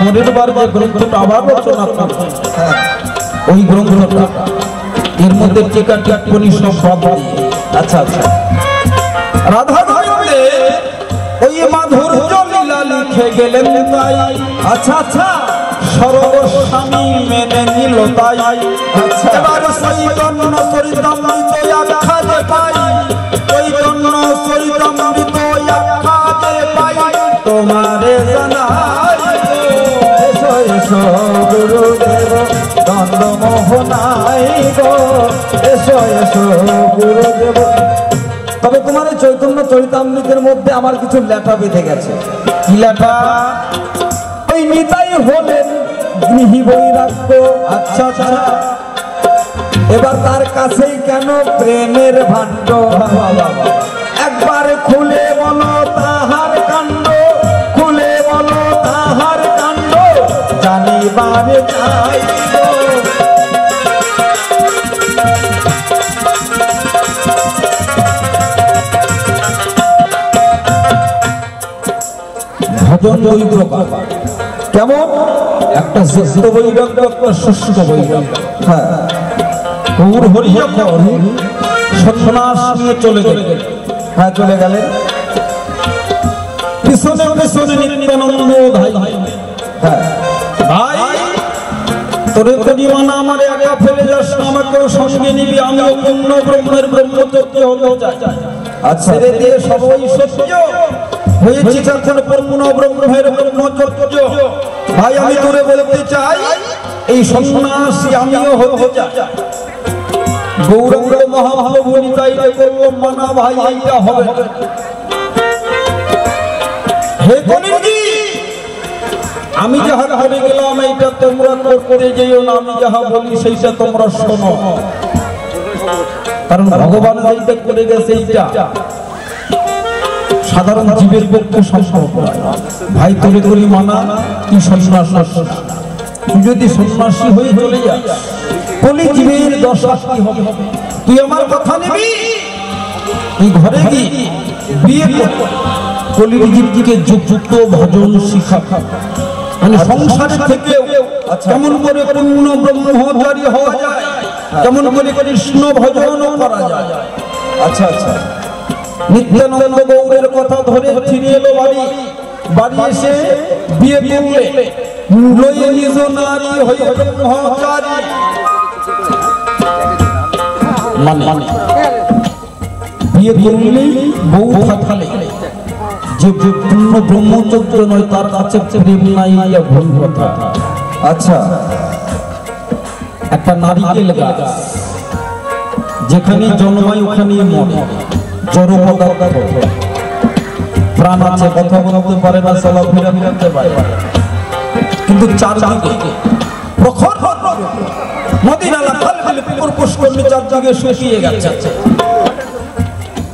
পরের বার যে গ্রন্থটা আবার রচনা করবে ওই গ্রন্থটা এর মধ্যে টিকা টিপ্পণী সব দিয়ে। আচ্ছা আচ্ছা, রাধা গোবিন্দে ওই মাধুর্য লীলা লিখে গেলেন তাই। আচ্ছা আচ্ছা, সর্বস্বামী মেনে নিল তাই। আচ্ছা, এবার চৈতন্য চরিতামৃত আখ্যা যে পাই, চৈতন্য চরিতামৃত আখ্যা যে পাই তোমারে জানাই। এসো এসো গুরুদেব চন্দ্রমোহনাই গো, এসো এসো গুরুদেব। তবে তোমার এই চৈতন্য চরিতামৃতের মধ্যে আমার কিছু লেখা বেঁধে গেছে। কি লেখা? ওই নিতাই হলেন গৃহী বৈরাগ্য। আচ্ছা আচ্ছা, এবার তার কাছেই কেন প্রেমের ভাণ্ড? একবার খুলে বলো তাহার কাণ্ড, খুলে বলো তাহার কাণ্ড, জানিবারে চাই। ভজন দুই প্রকার, কেমন? একটা যুক্ত বৈরাগ্য, একটা শুষ্ক বৈরাগ্য। হ্যাঁ, গৌর হরি যখন সন্ন্যাস নিয়ে চলে গেলেন, হ্যাঁ চলে গেলেন, পিছনে পিছনে নিত্যানন্দ ভাই, হ্যাঁ ভাই তোরে কদিমানা আমার একা ফেলে যাস না, আমাকেও সঙ্গে নিবি, আমিও পূর্ণ ব্রহ্মের ব্রহ্মচর্য হতে চাই। আচ্ছা, ছেড়ে দিয়ে সবই সত্য হয়েছি যখন পূর্ণ ব্রহ্মের ব্রহ্মচর্য। ভাই আমি তোরে বলতে চাই, এই সন্ন্যাসী আমিও হতে চাই। গৌরাঙ্গ মহাপ্রভু নিতাই করল মানা, ভাই এইটা হবে। হে কলিযুগী, আমি যাহা করে গেলাম এইটা তোমরা করতে যেও না, আমি যাহা বলি সেইটা তোমরা শোনো, কারণ ভগবান এইটা করে গেছে, এইটা সাধারণ জীবের পক্ষে সম্ভব নয়। ভাই তোরে করি মানা, তুই সন্ন্যাস, তুই যদি সন্ন্যাসী হয়ে চলে যাস কলি জীবের দশা কি হবে? তুই আমার কথা নিবি, তুই ঘরে গিয়ে বিয়ে কলি জীবকে যুক্ত ভজন শিখা, মানে সংসার থেকে কেমন করে পূর্ণ ব্রহ্মচারী হওয়া যায়, কেমন করে কৃষ্ণ ভজন করা যায়। আচ্ছা আচ্ছা, নিত্যানন্দ গৌরের কথা ধরে ফিরে এলো বাড়ি, বাড়ি এসে বিয়ে করলে লয়ে নিজ নারী হই ব্রহ্মচারী। মানে বিয়ে করলেই বউ থাকলে যে পূর্ণ ব্রহ্মচর্য নয় তার কাছে প্রেম নাই, ভুল কথা। আচ্ছা, একটা নারিকেল গাছ যেখানে জন্মায় ওখানেই মরে, জড় পদার্থ, প্রাণ আছে, কথা বলতে পারে না, চলাফেরা করতে পারে, কিন্তু চারদিকে প্রখর নদী নালা খাল বিল পুকুর পুষ্করণী চারদিকে শুকিয়ে গেছে,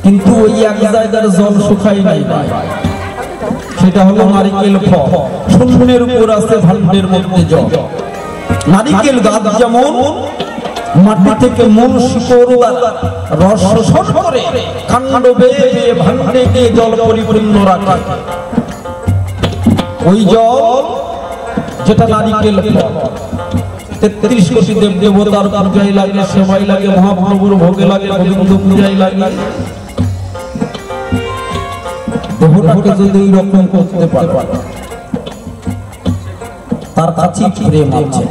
কিন্তু ওই এক জায়গার জল শুকায় নাই, সেটা হলো নারিকেল ফল। শূন্যের উপর আছে ভাণ্ডের মধ্যে জল। নারিকেল গাছ যেমন মাটি থেকে মূল শিকড় রস শোষণ করে কাণ্ড বেয়ে বেয়ে ভাণ্ডে গিয়ে জল পরিপূর্ণ রাখে, ওই জল যেটা নারিকেল ফল ৩৩ কোটি দেব দেবতার পূজায় লাগে, সেবাই লাগে, মহাপ্রভুর ভোগে লাগে, গোবিন্দ পূজায় লাগে। দেহটাকে যদি এই রকম করতে পারে তার কাছে প্রেম আছে।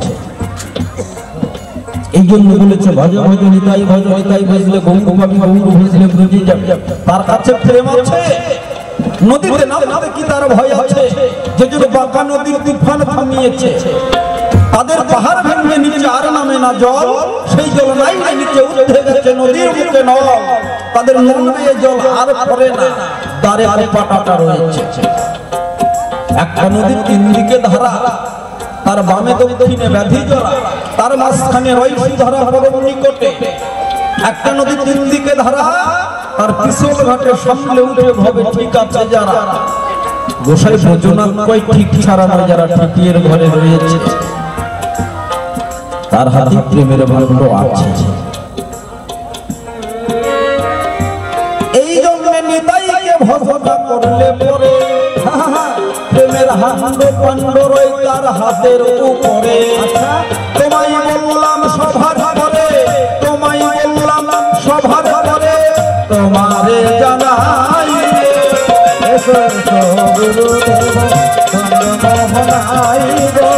এই জন্য বলেছে ভজ ভজ নিতাই, ভজ নিতাই ভজলে গৌর পাবি, গৌর ভজলে ব্রজে যাবি। তার কাছে প্রেম আছে। নদীতে নামতে কি তার ভয় আছে? যে জন্য বাঁকা নদীর তুফান থামিয়েছে, তাদের পাহাড় ভেঙে নিচে আর নামে না জল, সেই জল নাই নিচে উঠে গেছে নদীর মুখে নল, তাদের নোংরে জল আর পড়ে না, দ্বারে আরে পাটাটা রয়েছে। একটা নদীর তিন দিকে ধারা, তার বামে দক্ষিণে ব্যাধি জোড়া, তার মাঝখানে রয়েছে ধরা পরম নিকটে একটা নদী, তিন দিকে ধারা, তার পিছল ঘাটে সামলে উঠে ভবে ঠিক আছে যারা। গোসাই ভোজনার কই ঠিক ছাড়া নয় যারা ঠাটিয়ের ঘরে রয়েছে, তার হাতে প্রেমের ভাণ্ড আছে। এই জন্য নিতাইকে ভজনা করলে পরে প্রেমের হাণ্ড পাণ্ড রই তার হাতের উপরে। তোমায় বললাম সভার করে, তোমায় বললাম সভার করে, তোমারে জানাই এসো এসো গুরুদেব চন্দ্রমোহনাই গো,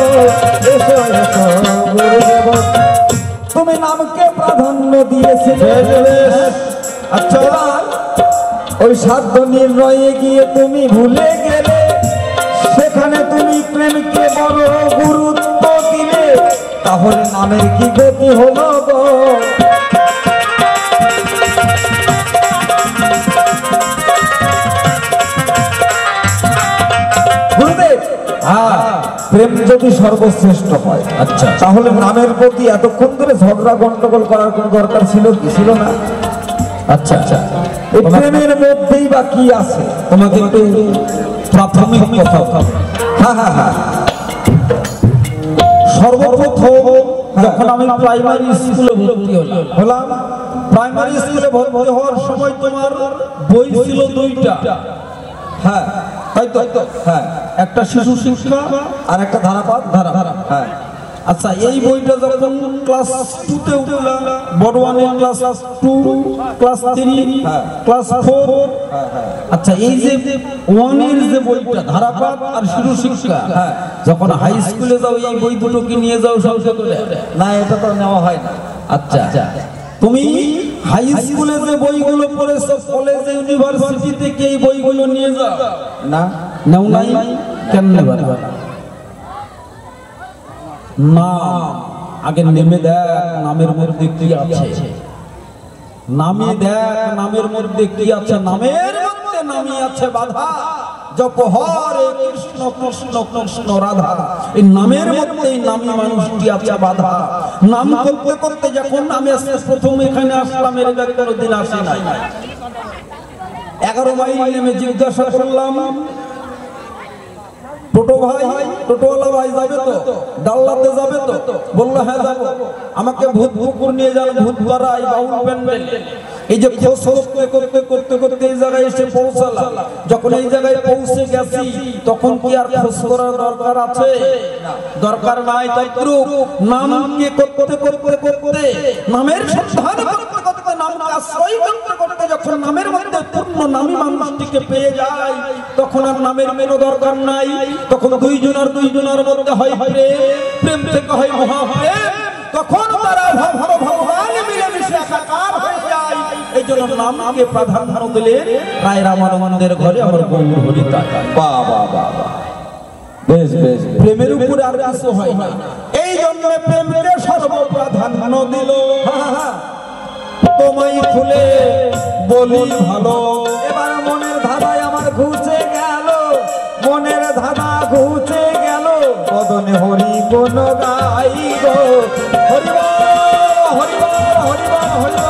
এসো এসো গুরুদেব। তুমি নামকে প্রাধান্য দিয়েছিলে। আচ্ছা, ওই সাধ্য নির্ণয়ে গিয়ে তুমি ভুলে গেলে, সেখানে তুমি প্রেমকে বড় গুরুত্ব দিলে, তাহলে নামের কি গতি হলো গো? গুরুদেব, প্রেম যদি সর্বশ্রেষ্ঠ হয়, আচ্ছা, তাহলে নামের প্রতি এতক্ষণ ধরে ঝগড়া গন্ডগোল করার কোন দরকার ছিল কি? ছিল না। আচ্ছা আচ্ছা, এই প্রেমের মধ্যেই বা কি আছে? তোমাকে একটু প্রাথমিক কথা। সর্বপ্রথম যখন আমি প্রাইমারি স্কুলে ভর্তি হলাম, প্রাইমারি স্কুলে ভর্তি হওয়ার সময় তোমার বই ছিল দুইটা। হ্যাঁ, তাই তো। হ্যাঁ, একটা শিশু শিক্ষা আর একটা ধারাপাত ধারা। হ্যাঁ, আচ্ছা, এই বইটা যখন ক্লাস 2 তে উঠলাম, বড় ওয়ানে ক্লাস 2, ক্লাস 3, ক্লাস 4। আচ্ছা, এই যে ওয়ানের যে বইটা ধারাপাত আর শিশু শিক্ষা, যখন হাই স্কুলে যাও এই বই দুটো কি নিয়ে যাও সঙ্গে করে? না, এটা তো নেওয়া হয় না। আচ্ছা, তুমি হাই স্কুলে যে বইগুলো পড়েছো, কলেজে ইউনিভার্সিটিতে কি এই বইগুলো নিয়ে যাও? না, নাও নাই। কেন নেবা না? নাম আগে নেমে দেখ, নামের মধ্যে কি আছে। নামে দেখ, নামের মধ্যে কি আছে। নামের মধ্যে নামই আছে বাধা। জপ হরে কৃষ্ণ কৃষ্ণ কৃষ্ণ রাধা, এই নামের মধ্যে নামী মানুষটি আছে বাধা। নাম করতে করতে যখন আমি প্রথম এখানে আসলাম, এর আগে কোনোদিন আসি নাই। 11 মাইল নেমে জিজ্ঞাসা করলাম, টোটো ভাই, টোটোওয়ালা ভাই যাবে তো? ডাল্লাতে যাবে তো? বললো হ্যাঁ যাবো। আমাকে ভূতপুকুর নিয়ে যান, ভূতপাড়ায় বাউল প্যান্ডেল। এই যে খোঁজ করতে করতে করতে এই জায়গায় এসে পৌঁছালাম। যখন এই জায়গায় পৌঁছে গেছি, তখন কি আর খোঁজ করার দরকার আছে? দরকার নাই। তদ্রূপ নামকে করতে করতে করতে, নামের সন্ধান করতে করতে, নামকে আশ্রয় করতে করতে যখন নামের মধ্যে পূর্ণ নামী মানুষটিকে পেয়ে যায়, তখন আর নামের কোনো দরকার নাই। তখন দুইজনের মধ্যে হয় প্রেম থেকে হয় মহাপ্রেম। তখন তারা ভগবান মিলেমিশে একাকার হয়ে যায়। এই জন্য নামকে প্রাধান্য দিলে রায় রামানন্দের ঘরে আমার গৌর হরিতা। বাবা বাবা, বেশ বেশ, প্রেমের উপরে আর কিছু হয় না। এই জন্য প্রেমকে সর্বপ্রাধান্য দিল। তোমায় খুলে বলি ভালো, এবার মনের ধাঁধায় আমার ঘুচে গেল, মনের ধাঁধা ঘুচে গেল, বদনে হরি কোন গাই গো। হরিব হরিব হরিব হরিব।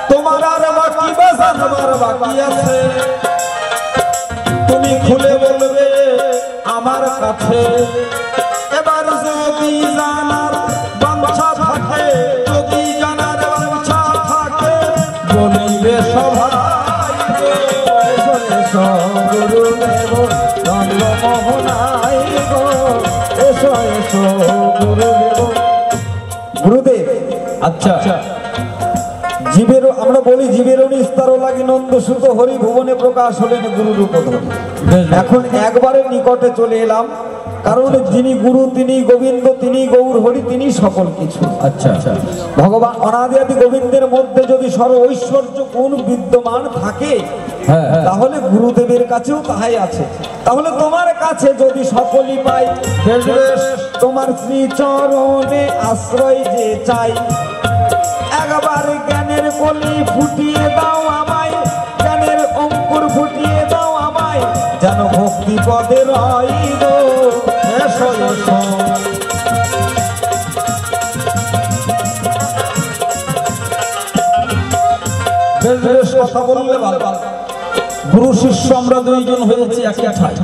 তোমার আর বাকি বাজার বাকি আছে, তুমি খুলে বলবে আমার কাছে। এবার যদি জানার বাঞ্ছা থাকে, যদি জানার বাঞ্ছা থাকে, বলিবে সবাই এসো এসো গুরুদেব চন্দ্রমোহনাই গো, এসো এসো গুরুদেব। গুরুদেব, আচ্ছা, জীবের আমরা বলি জীবেরও নিস্তারও লাগি, নন্দ সুত হরি ভুবনে প্রকাশ হলেন গুরুরূপ ধরে। এখন একবারে নিকটে চলে এলাম, কারণ যিনি গুরু তিনি গোবিন্দ, তিনি গৌর হরি, তিনি সকল কিছু। আচ্ছা, ভগবান অনাদি আদি গোবিন্দের মধ্যে যদি সর্ব ঐশ্বর্য গুণ বিদ্যমান থাকে, তাহলে গুরুদেবের কাছেও তাহাই আছে। তাহলে তোমার কাছে যদি সকলই পাই, তোমার শ্রী চরণে আশ্রয় যে চাই, একবার জ্ঞানের কলি ফুটিয়ে দাও আমায়, জ্ঞানের অঙ্কুর ফুটিয়ে দাও ভাই গো এসো এসো বেশ কথা বললে ভালো গুরু শিষ্য আমরা দুইজন হয়েছি একই ঠাই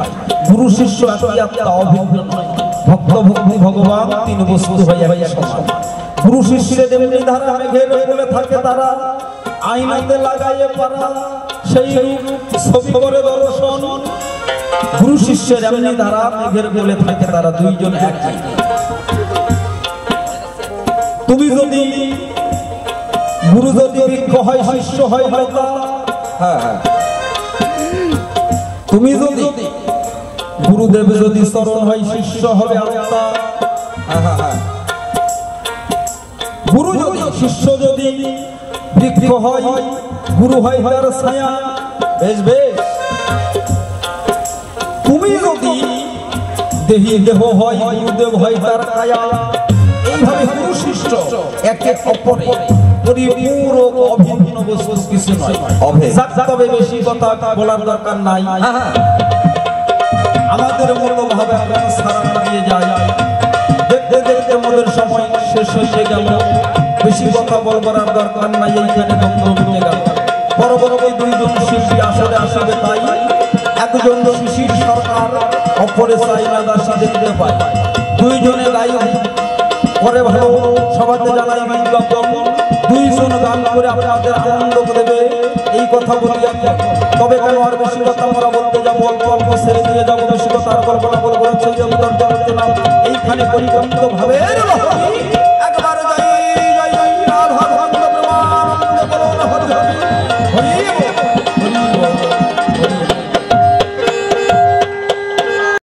গুরু শিষ্য একই আত্মা অভিন্ন নয় ভক্ত ভক্তি ভগবান তিন বস্তু হয়ে একই সমান গুরু শিষ্যের যেমনি ধারা মেঘের বলে থাকে তারা আয়নাতে লাগাইয়ে পারা সেই ছবি করে দর্শন গুরু শিষ্যের এমনি ধারা মেঘের বলে থাকে তারা দুইজন একই তুমি যদি গুরু যদি বৃক্ষ হয় শিষ্য হয় লতা হ্যাঁ তুমি যদি গুরুদেব যদি চরণ হয় শিষ্য হবে আত্মা গুরু যদি শিষ্য যদি বৃক্ষ হয় গুরু হয় তার ছায়া বেশ বেশ তুমি যদি দেহি দেহ হয় গুরুদেব হয় তার কায়া এইভাবে গুরু শিষ্য একে অপরে পরিপূরক অভিন্ন বস্তু কিছু নয় তবে বেশি কথা বলার দরকার নাই আমাদের মতো ভাবে আমরা সারা দিয়ে যাই দেখতে দেখতে আমাদের সময় শেষ হয়ে গেল বেশি কথা বলবার দরকার নাই এইখানে বন্ধ হয়ে গেল বড় বড় দুইজন শিল্পী আসলে আসবে তাই একজন শিশির সরকার অপরে চাইনা দাসী দেখতে পায় দুইজনে গাই করে ভালো সবাইকে জানাই দুইজন গান করে আপনাদের আনন্দ দেবে এই কথা বলি তবে কেন আর বেশি কথা আমরা বলতে যাবো অল্প অল্প ছেড়ে দিয়ে যাবো বেশি কথা আর কল্পনা করবো এইখানে পরিকল্পিত ভাবে